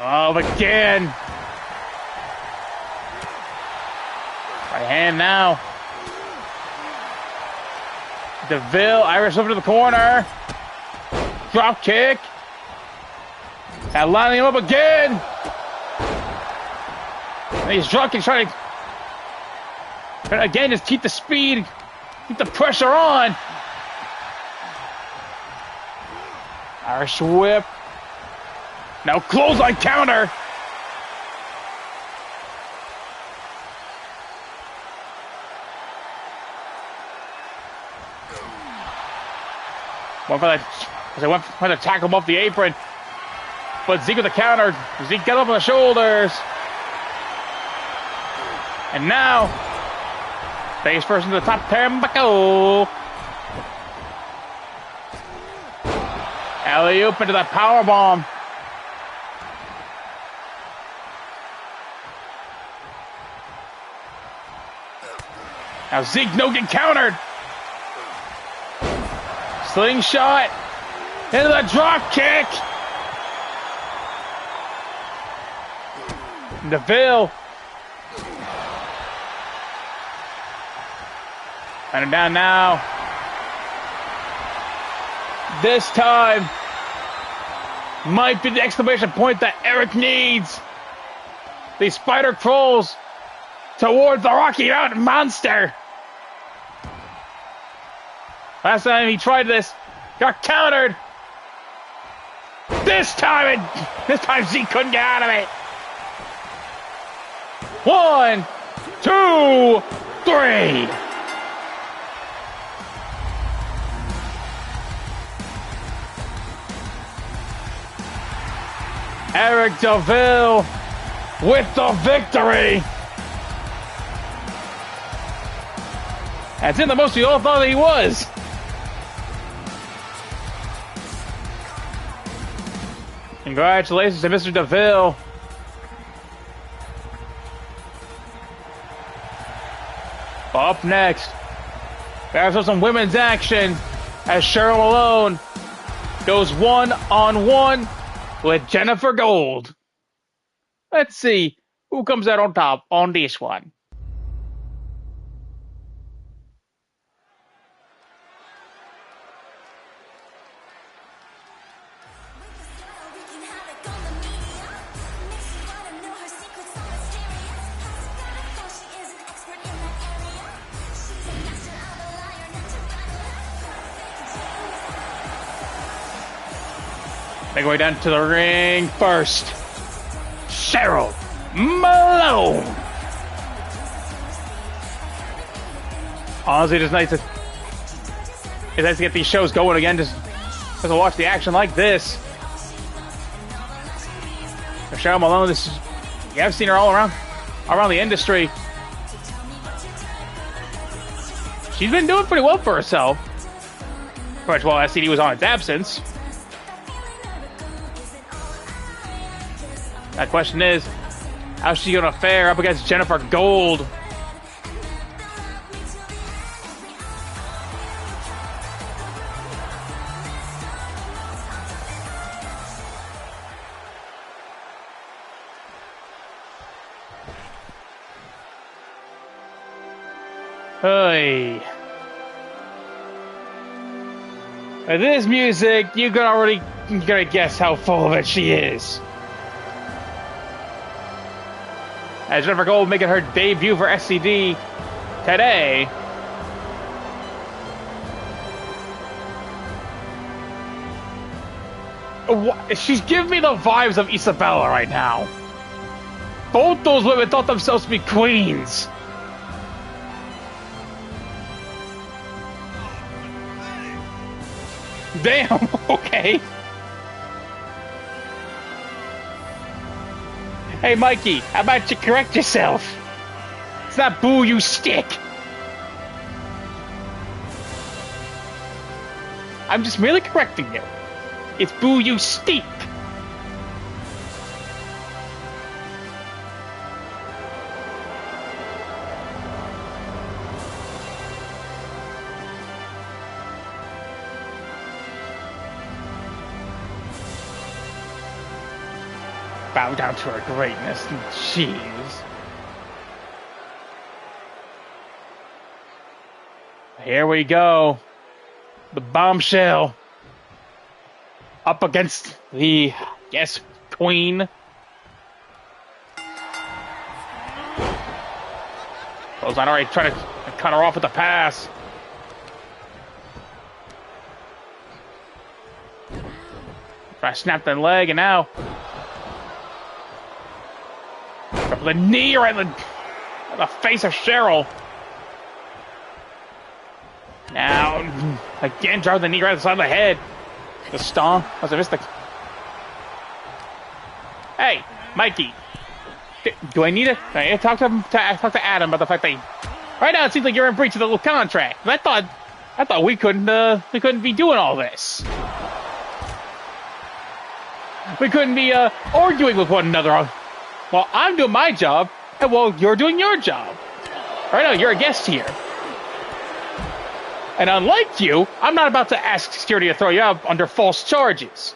Oh, again. Right hand now. DeVille, Irish over to the corner. Drop kick. And lining him up again. And he's drunk and trying to again just keep the speed Keep the pressure on. Irish whip. Now clothesline counter. Went to tackle him off the apron. But Zeke with the counter. Zeke got up on the shoulders. And now, face first into the top turnbuckle. Alley-oop into that powerbomb. Now Zeke no get countered. Slingshot into the drop kick. Deville. Running down now. This time might be the exclamation point that Eric needs. The spider crawls towards the Rocky Mountain Monster. Last time he tried this, got countered. This time Zeke couldn't get out of it. 1, 2, 3. Eric DeVille with the victory. That's in the most we all thought he was. Congratulations to Mr. DeVille. Up next, we have some women's action as Cheryl Malone goes one-on-one with Jennifer Gold. Let's see who comes out on top on this one. Make our way down to the ring first. Cheryl Malone. Honestly, it's nice to get these shows going again. Just to watch the action like this. Cheryl Malone, I've seen her all around the industry. She's been doing pretty well for herself. Pretty much while SCD was on its absence. That question is, how's she gonna fare up against Jennifer Gold? Hey. With this music, you can already guess how full of it she is. As Jennifer Gold making her debut for SCD today. She's giving me the vibes of Isabella right now. Both those women thought themselves to be queens. Damn, okay. Hey, Mikey, how about you correct yourself? It's not boo, you stick. I'm just merely correcting you. It's boo, you stink. Bow down to her greatness. Jeez. Here we go. The bombshell. Up against the, queen. Clothesline already trying to cut her off with the pass. Try to snap the leg, and now the knee right in the face of Cheryl. Now, again, drive the knee right to the side of the head. The stomp. Must have missed the... Hey, Mikey. Do I need to... I talk to Adam about the fact that... Right now, it seems like you're in breach of the little contract. I thought we couldn't be doing all this. We couldn't be arguing with one another. Well, I'm doing my job, and well, you're doing your job. Right now, you're a guest here. And unlike you, I'm not about to ask security to throw you out under false charges.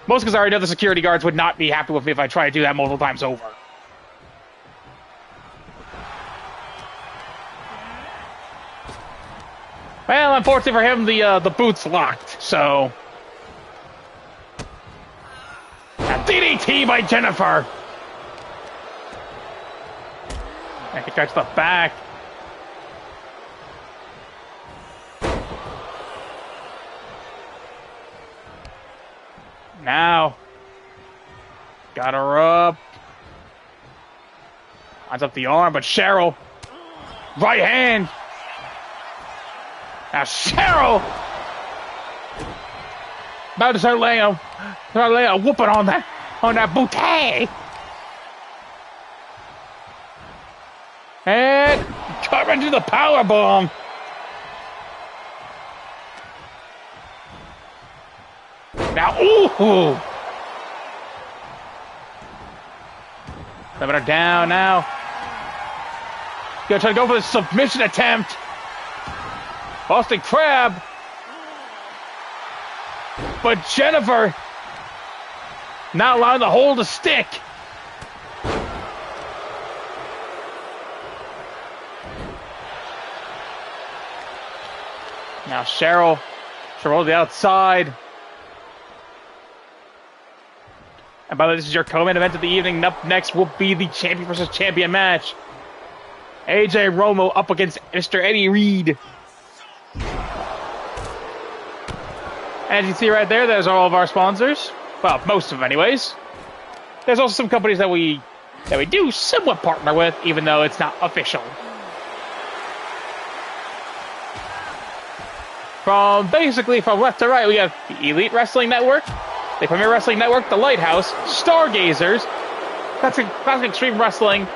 Mostly because I already know the security guards would not be happy with me if I try to do that multiple times over. Well, unfortunately for him, the boot's locked, so... A DDT by Jennifer! I can catch the back. Now. Got her up. Lines up the arm, but Cheryl. Right hand. Now Cheryl. About to start laying a whooping on that booty. And cut right into the power bomb. Now, ooh! Seven her down now. Gonna try to go for the submission attempt. Boston Crab. But Jennifer not allowing the hold to stick. Now Cheryl to the outside. And by the way, this is your co-main event of the evening. Up next will be the champion versus champion match. AJ Romo up against Mr. Eddie Reed. As you see right there, there's all of our sponsors. Well, most of them anyways. There's also some companies that we do somewhat partner with, even though it's not official. From left to right, we have the Elite Wrestling Network, the Premier Wrestling Network, the Lighthouse, Stargazers, Classic Extreme Wrestling,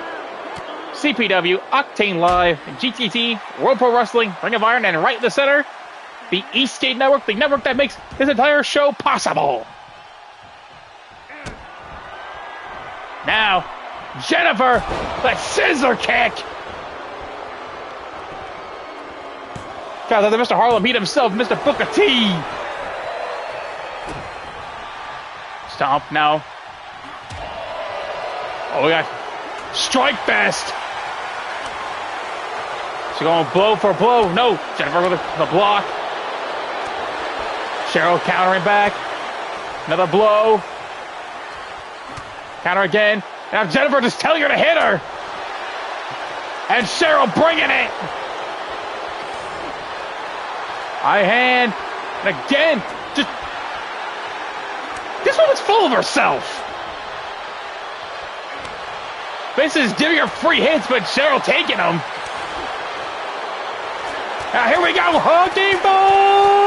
CPW, Octane Live, GTT, World Pro Wrestling, Ring of Iron, and right in the center, the Eastgate Network, the network that makes this entire show possible. Now, Jennifer, the scissor kick. God, Mr. Harlem beat himself, Mr. Booker T. Stomp now. Oh, we got Strike Fest. She's going blow for blow. No, Jennifer with the block. Cheryl countering back. Another blow. Counter again. Now Jennifer just telling her to hit her. And Cheryl bringing it. High hand. And again, just... This woman's full of herself. This is giving her free hits, but Cheryl taking them. Now here we go. Hooking Fight!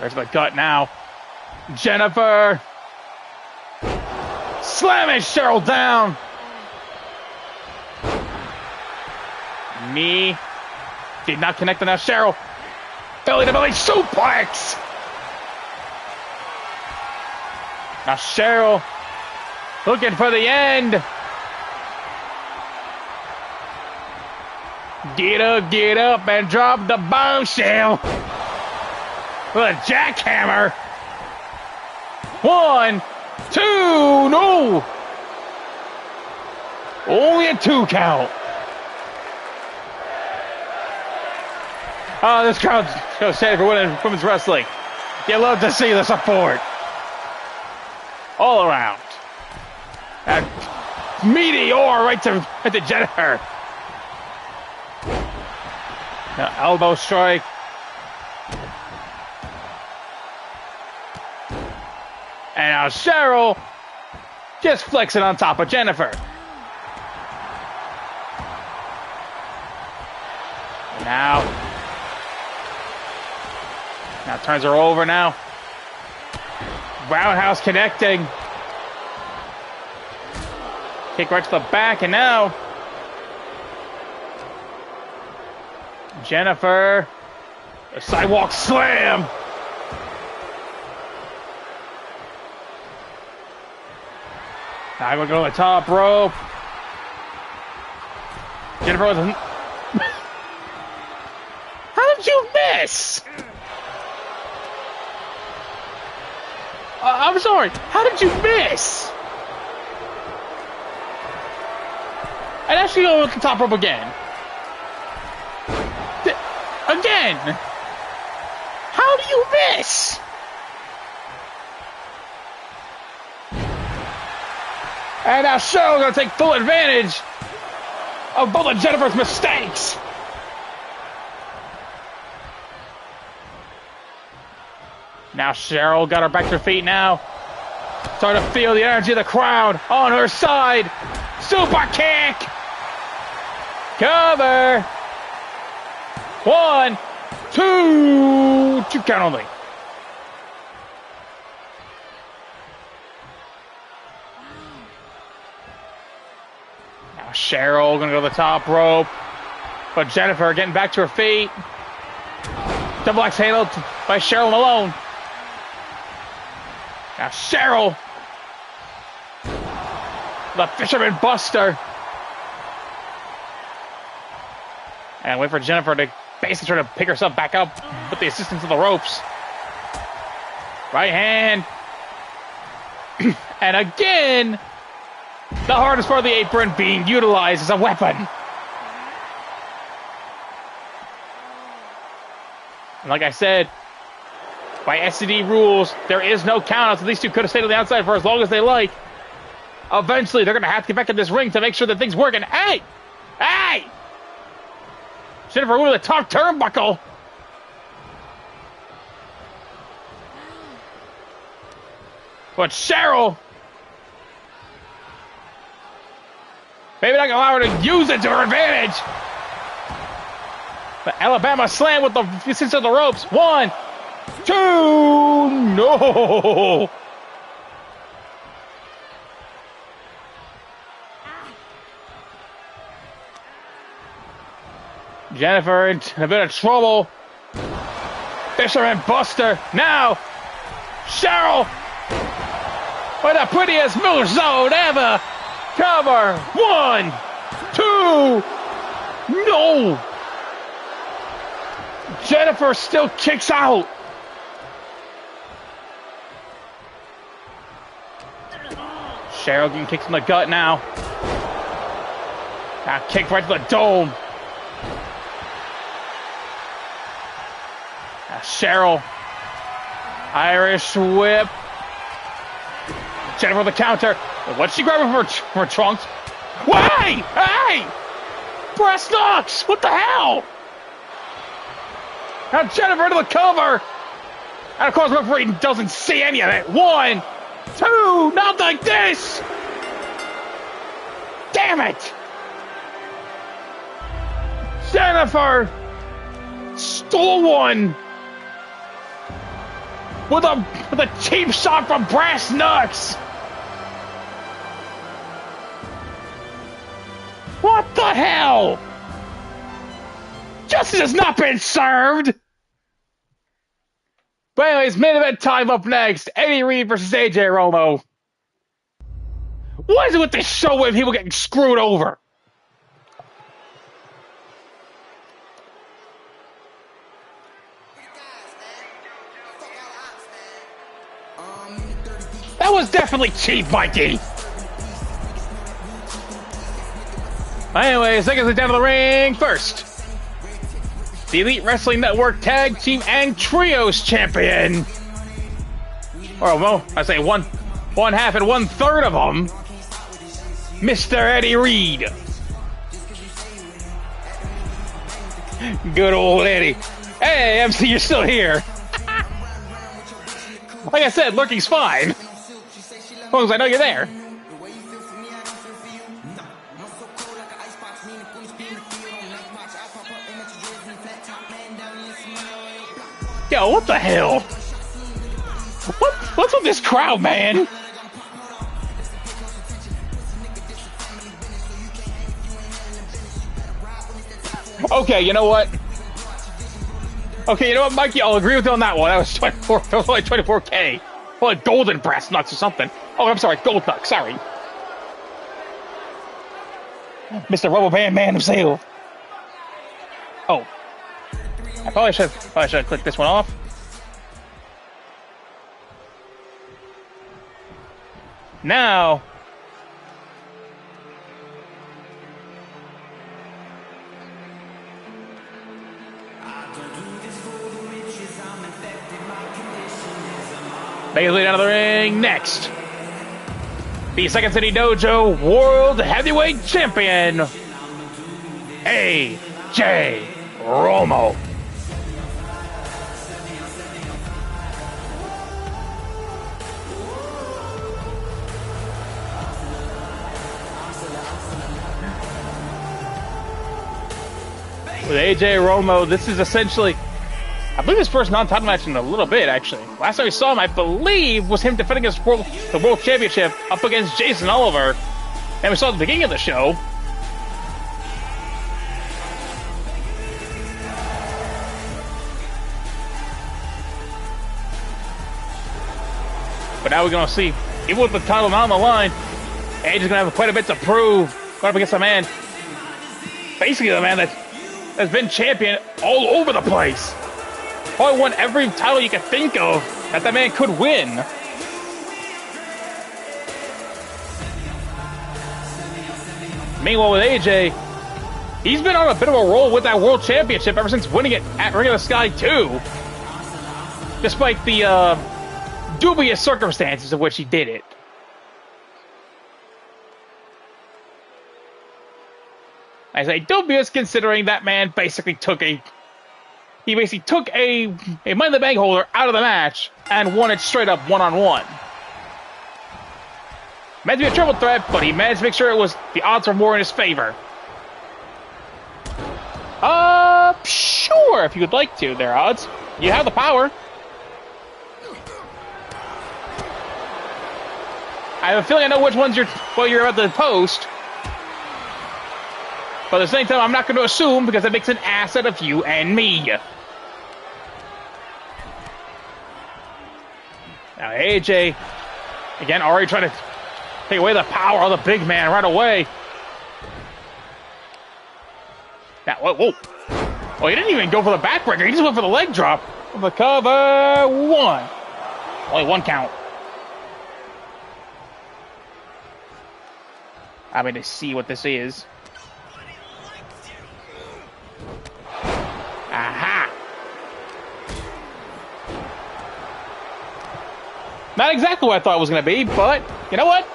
There's the gut now. Jennifer. Slamming Cheryl down. Knee. Did not connect enough. Cheryl. Belly to belly suplex. Now Cheryl. Looking for the end. Get up, and drop the bombshell. With a jackhammer. 1, 2, no. Only a 2 count. Oh, this crowd's so sad for women's wrestling. You love to see the support. All around. And meteor right to Jennifer. Now, elbow strike. And now Cheryl just flexing on top of Jennifer. Now turns her over now. Roundhouse connecting. Kick right to the back, and now Jennifer, a sidewalk slam. Now we're going to the top rope. Jennifer wasn't. How did you miss? I'm sorry. How did you miss? I'd actually go with the top rope again. Again! How do you miss? And now Cheryl's gonna take full advantage of both of Jennifer's mistakes. Now Cheryl got her back to her feet now. Starting to feel the energy of the crowd on her side. Super kick! Cover! 1, 2, 2 count only. Now Cheryl gonna go to the top rope, but Jennifer getting back to her feet. Double axe handled by Cheryl Malone. Now Cheryl, the Fisherman Buster, and wait for Jennifer to basically try to pick herself back up with the assistance of the ropes. Right hand. And again, the hardest part of the apron being utilized as a weapon. And like I said, by SCD rules, there is no count-out, so these two could have stayed on the outside for as long as they like. Eventually, they're going to have to get back in this ring to make sure that things work. And hey! Hey! Jennifer over the top turnbuckle. But Cheryl, maybe not going to allow her to use it to her advantage. The Alabama slam with the assistance of the ropes. 1, 2, no! Jennifer in a bit of trouble. Fisherman Buster. Now, Cheryl with the prettiest move zone ever. Cover. 1, 2, no! Jennifer still kicks out. Cheryl getting kicked in the gut now. Now kick right to the dome. Now Cheryl. Irish whip. Jennifer with the counter. What's she grabbing from her trunks? Why? Hey! Brass knucks! What the hell? Now Jennifer to the cover. And of course, referee doesn't see any of it. 1, 2, not like this! Damn it! Jennifer stole one with a cheap shot from Brass Knucks. What the hell? Justice has not been served! But anyways, main event time up next. Eddie Reed versus AJ Romo. What is it with this show with people getting screwed over? That was definitely cheap, Mikey. Anyways, let's get down to the ring first. The Elite Wrestling Network Tag Team and Trios Champion. Or, well, I say one half and 1/3 of them. Mr. Eddie Reed. Good old Eddie. Hey, MC, you're still here. Like I said, lurking's fine. As long as I know you're there. Yo, what the hell? What's with this crowd, man? Okay, you know what? Okay, you know what, Mikey? I'll agree with you on that one. That was 24. That was like 24K. Well, like golden brass nuts or something. Oh, I'm sorry, gold nut. Sorry, Mr. Rubber Band Man himself. Oh, I probably should have clicked this one off. Now. Bailey out of the ring next. The Second City Dojo World Heavyweight Champion, AJ Romo. With AJ Romo, this is essentially, I believe, his first non-title match in a little bit, actually. Last time we saw him, I believe, was him defending the World Championship up against Jason Oliver. And we saw at the beginning of the show. But now we're going to see, even with the title not on the line, AJ's going to have quite a bit to prove. Going up against a man, basically the man that's been champion all over the place. Probably won every title you could think of that man could win. Meanwhile, with AJ, he's been on a bit of a roll with that World Championship ever since winning it at Ring of the Sky 2. Despite the dubious circumstances of which he did it. I say dubious considering that man basically took a Money in the Bank holder out of the match and won it straight up one-on-one. Meant to be a triple threat, but he managed to make sure the odds were more in his favor. Sure, if you would like to, there are odds. You have the power. I have a feeling I know which ones you're about to post. But at the same time, I'm not going to assume because it makes an ass out of you and me. Now AJ, again, already trying to take away the power of the big man right away. Now, whoa. Oh, he didn't even go for the backbreaker. He just went for the leg drop. The cover, one. Only one count. I'm going to see what this is. Aha! Not exactly what I thought it was going to be, but you know what?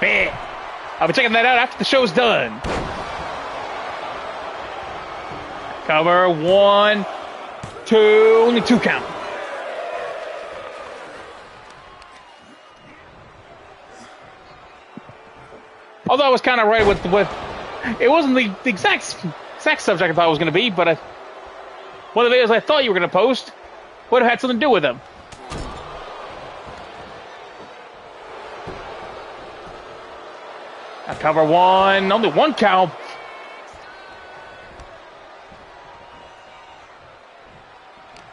Bam! I'll be checking that out after the show's done. Cover, 1, 2, only 2 count. Although I was kind of right with it wasn't the exact subject I thought it was going to be, but one of the videos I thought you were going to post would have had something to do with them. Now cover 1, only 1 count.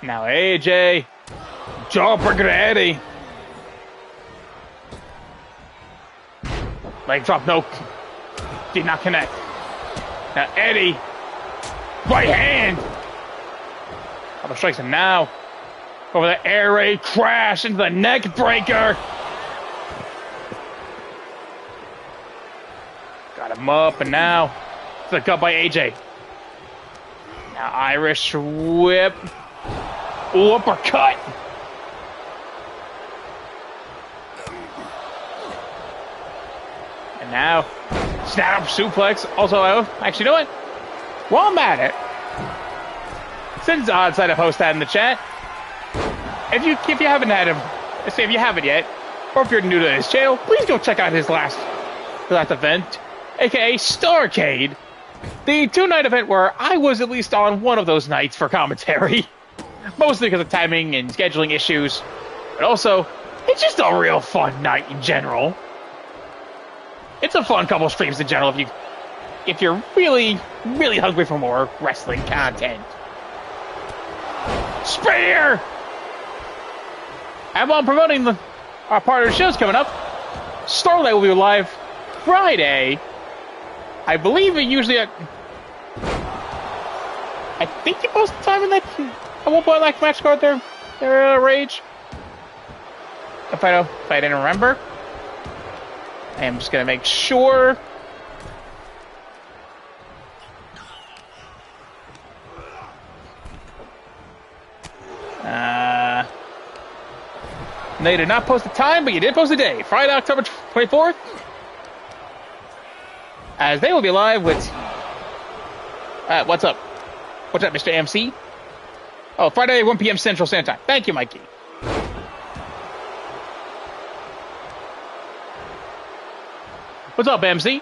Now AJ, jawbreaker to Eddie. Leg drop, no. Did not connect. Now Eddie, right hand. Other strikes him now. Over the air raid, crash into the neck breaker. Got him up, and now it's a cut by AJ. Now Irish whip. Ooh, uppercut. And now Snap suplex. Also, actually, you know what? While I'm at it, since Oddside have posted that in the chat, if you haven't had him, say if you haven't yet, or if you're new to his channel, please go check out his last event, aka Starcade, the 2-night event where I was at least on one of those nights for commentary, mostly because of timing and scheduling issues, but also it's just a real fun night in general. It's a fun couple streams in general if you're really, really hungry for more wrestling content. Spear! And while I'm promoting our partner shows coming up, Starlight will be live Friday. I believe it usually I think you post the time in that. I won't put like match card their rage. If I didn't remember, I am just gonna make sure. No, you did not post the time, but you did post the day. Friday, October 24th. As they will be live with... what's up? What's up, Mr. MC? Oh, Friday, 1 p.m. Central Standard Time. Thank you, Mikey. What's up, MC?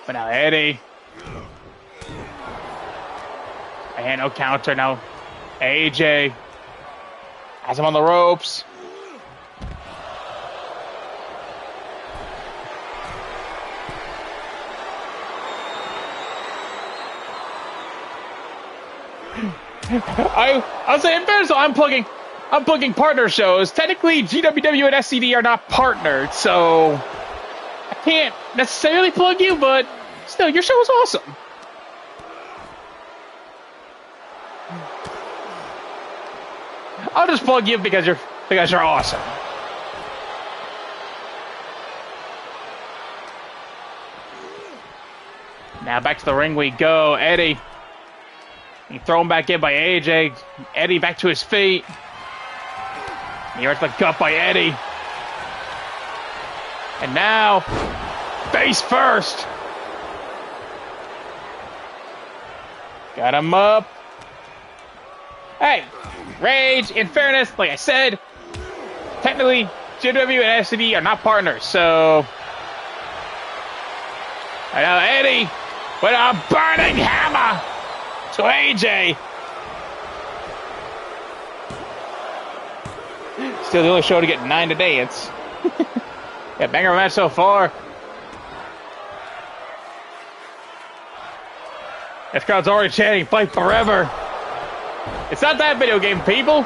But now, Eddie... And no counter now. AJ has him on the ropes. I'll say in fairness, I'm plugging partner shows. Technically, GWW and SCD are not partnered, so I can't necessarily plug you, but still, your show is awesome. I'll just plug you because you're awesome. Now back to the ring we go. Eddie. You throw him back in by AJ. Eddie back to his feet. Here's the gut by Eddie. And now, face first. Got him up. Hey, Rage, in fairness, like I said, technically, GW and SCD are not partners, so... And now Eddie with a burning hammer to AJ. Still the only show to get 9 to dance. Yeah, banger match so far. This crowd's already chanting, fight forever. It's not that video game, people.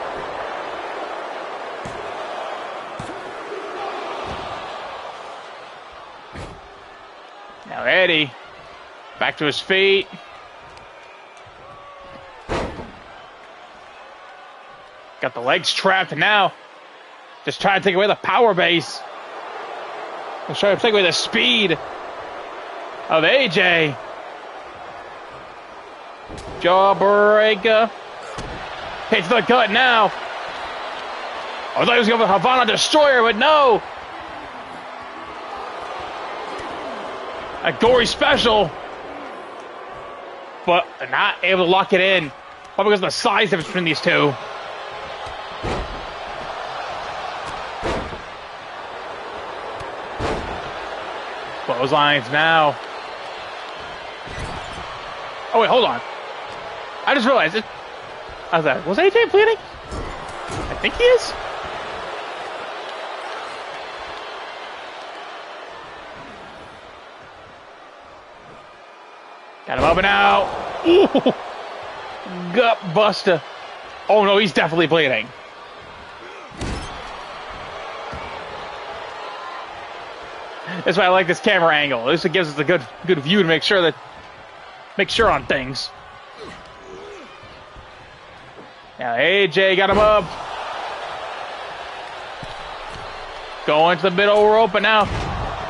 Now Eddie, back to his feet. Got the legs trapped now. Just trying to take away the power base. Just trying to take away the speed of AJ. Jawbreaker. Hits the gut now. I thought he was going for Havana Destroyer, but no. A gory special. But they're not able to lock it in. Probably because of the size difference between these two. Clotheslines now. Oh, wait, hold on. I just realized it. I was like, was AJ bleeding? I think he is. Got him up and out. Ooh. Gut buster. Oh no, he's definitely bleeding. That's why I like this camera angle. At least it gives us a good view to make sure on things. Now AJ got him up. Going to the middle rope, but now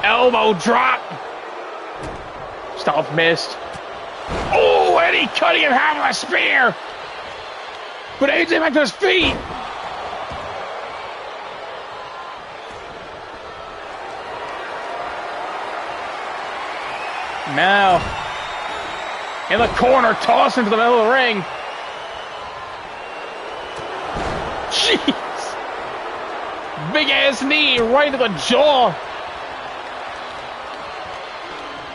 elbow drop. Stuff missed. Oh, Eddie cutting him half with a spear. But AJ back to his feet. Now, in the corner, toss into the middle of the ring. Jeez. Big ass knee right to the jaw.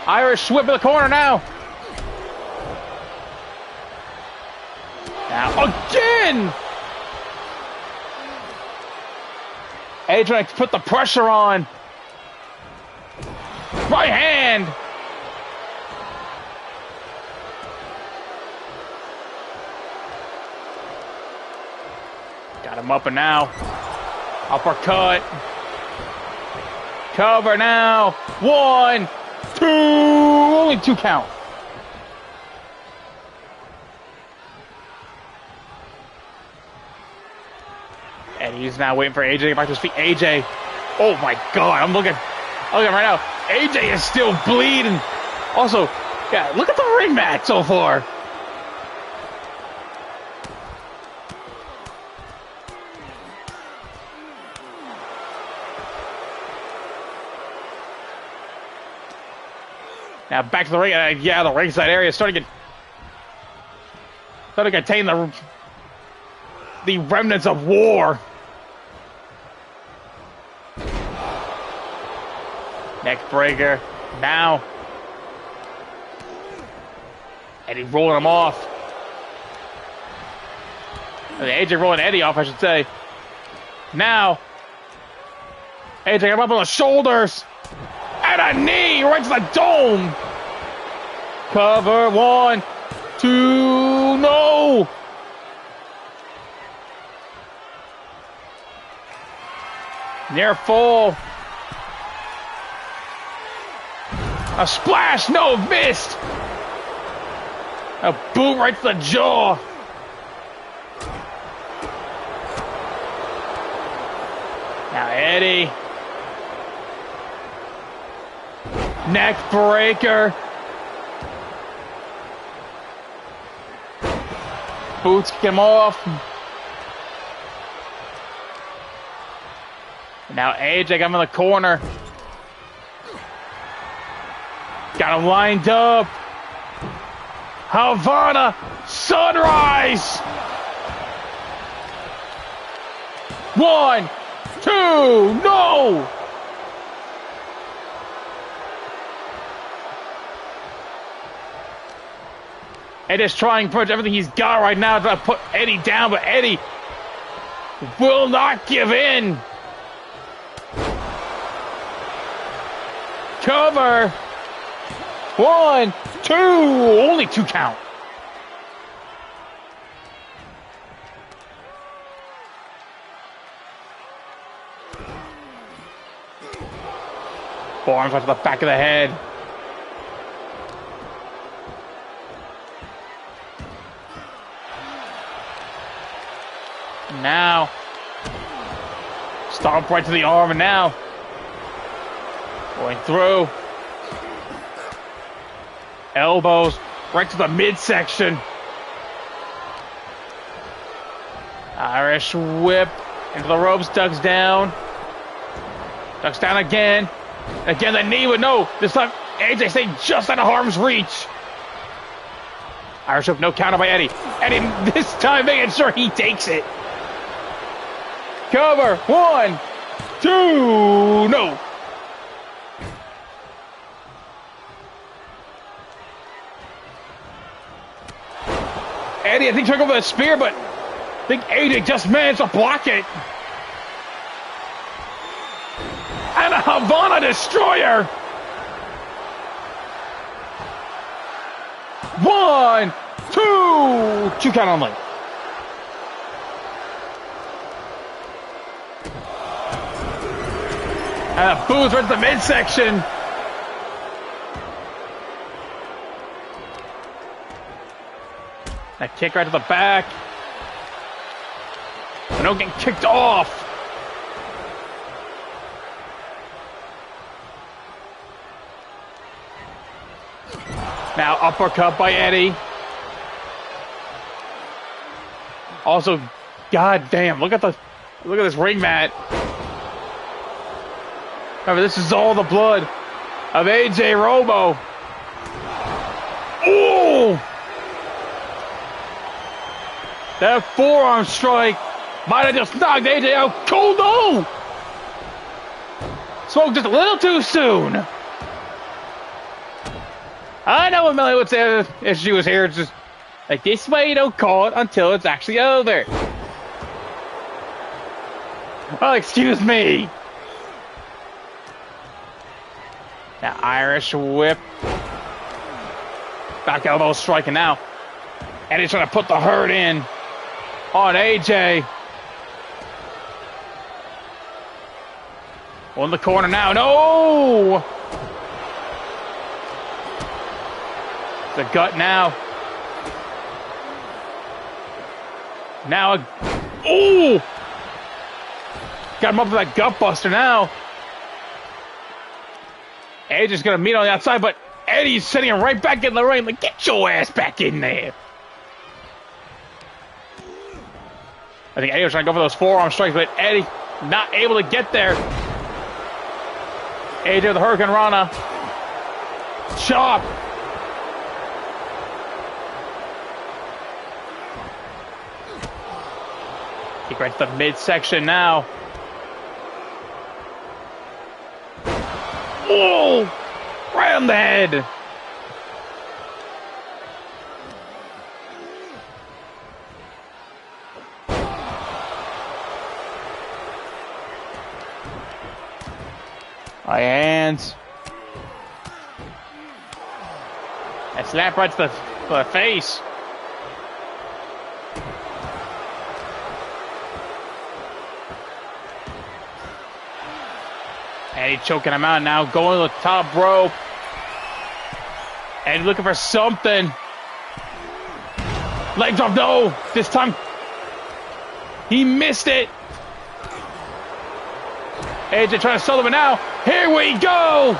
Irish whip in the corner now. Now, again. Adrian put the pressure on. Right hand. Got him up and now. Uppercut. Cover now. 1, 2. Only 2 count. Eddie's now waiting for AJ to get back to his feet. AJ. Oh my God. I'm looking right now. AJ is still bleeding. Also, yeah, look at the ring mat so far. Now back to the ring. Yeah, the ringside area is starting to contain the remnants of war. Neck breaker. Now. Eddie rolling him off. AJ rolling Eddie off, I should say. Now. AJ got him up on the shoulders. And a knee right to the dome. Cover. 1, 2. No. Near fall. A splash. No, missed. A boot right to the jaw. Now Eddie. Neck breaker. Boots kick him off. Now AJ got him in the corner. Got him lined up. Havana Sunrise. 1, 2, no. Eddie's trying pretty much everything he's got right now to put Eddie down, but Eddie will not give in. Cover. 1, 2. Only 2 count. Forearms right to the back of the head. Now. Stomp right to the arm, and now. Going through. Elbows right to the midsection. Irish whip into the ropes, ducks down. Ducks down again. Again, the knee, but no. This time, AJ stayed just out of harm's reach. Irish whip, no counter by Eddie. Eddie this time making sure he takes it. Cover. 1, 2. No. Eddie, I think, took over the spear, but I think AJ just managed to block it. And a Havana Destroyer. 1, 2. 2 count only. And a boot right to the midsection. That kick right to the back. No getting kicked off. Now uppercut by Eddie. Also, goddamn, look at this ring mat. Remember, this is all the blood of AJ Robo. That forearm strike might have just knocked AJ out cold. No! Spoke just a little too soon. I know what Melly would say if she was here. It's just like, this way you don't call it until it's actually over. Well, excuse me. Now, Irish whip. Back elbow striking now. And he's trying to put the hurt in on AJ. On the corner now. No! The gut now. Now, ooh! Got him up with that gut buster now. AJ's gonna meet on the outside, but Eddie's sending him right back in the ring. Like, get your ass back in there. I think Eddie was trying to go for those forearm strikes, but Eddie not able to get there. AJ with the Hurricane Rana. Chop. Kick right to the midsection now. Oh! Right on the head. My hands. That slap right to the face. And he's choking him out now, going to the top rope. And looking for something. Leg drop, no! This time, he missed it. AJ trying to sell him now. Here we go!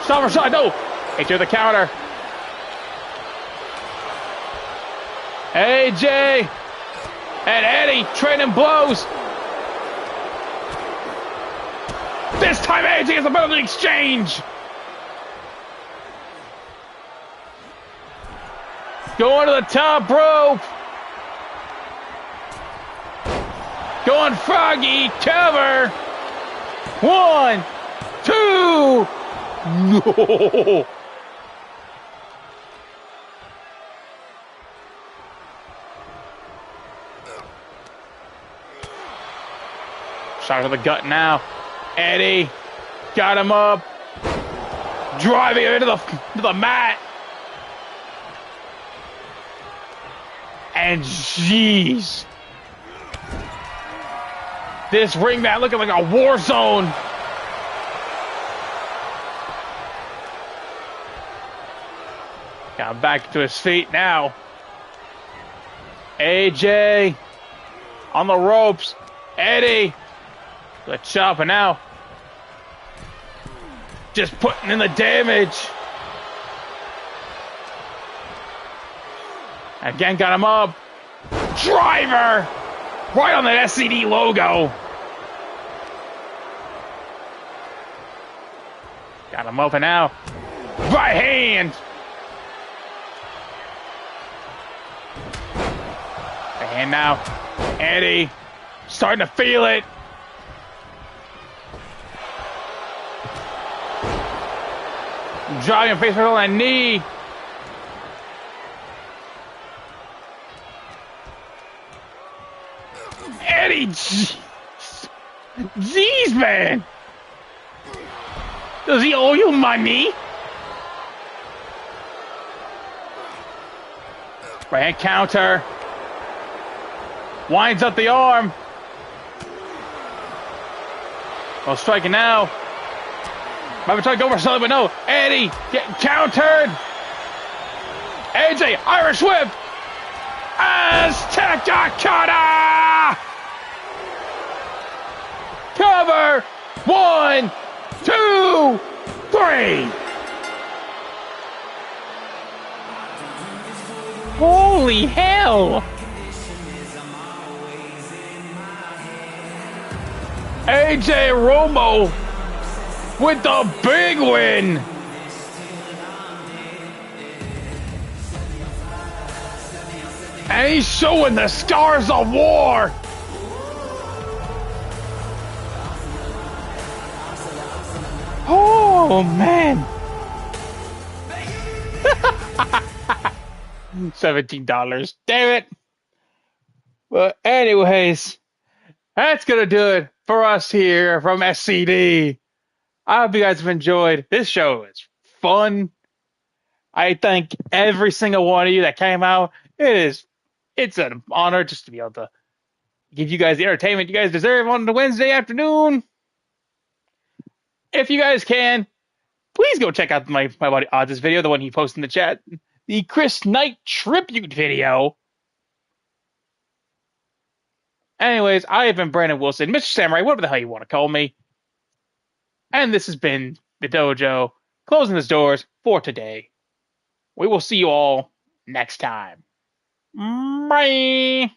Stomper shot, no! AJ with the counter. AJ and Eddie trading blows. This time AJ is about the exchange. Going to the top rope. Going Froggy, cover. 1, 2. No. Shot to the gut now. Eddie got him up. Driving him into the mat. And jeez. This ring mat looking like a war zone. Got him back to his feet now. AJ on the ropes. Eddie. The chopper now. Just putting in the damage. Again, got him up. Driver! Right on the SCD logo. Got him open now. Right hand. Right hand now. Eddie starting to feel it. Driving face on that knee. Eddie, jeez, man. Does he owe you money? Right hand counter. Winds up the arm. Well, striking now. Might be trying to go for something, but no. Eddie getting countered. AJ, Irish whip. Azteca cutter. Cover. 1, 2, 3. Holy hell. AJ Romo with the big win. And he's showing the scars of war. Oh, man. $17. Damn it. But anyways, that's going to do it for us here from SCD. I hope you guys have enjoyed. This show is fun. I thank every single one of you that came out. It's an honor just to be able to give you guys the entertainment you guys deserve on the Wednesday afternoon. If you guys can, please go check out my buddy Odds' video, the one he posted in the chat, the Chris Knight tribute video. Anyways, I have been Brandon Wilson, Mr. Samurai, whatever the hell you want to call me. And this has been the dojo, closing its doors for today. We will see you all next time. Bye.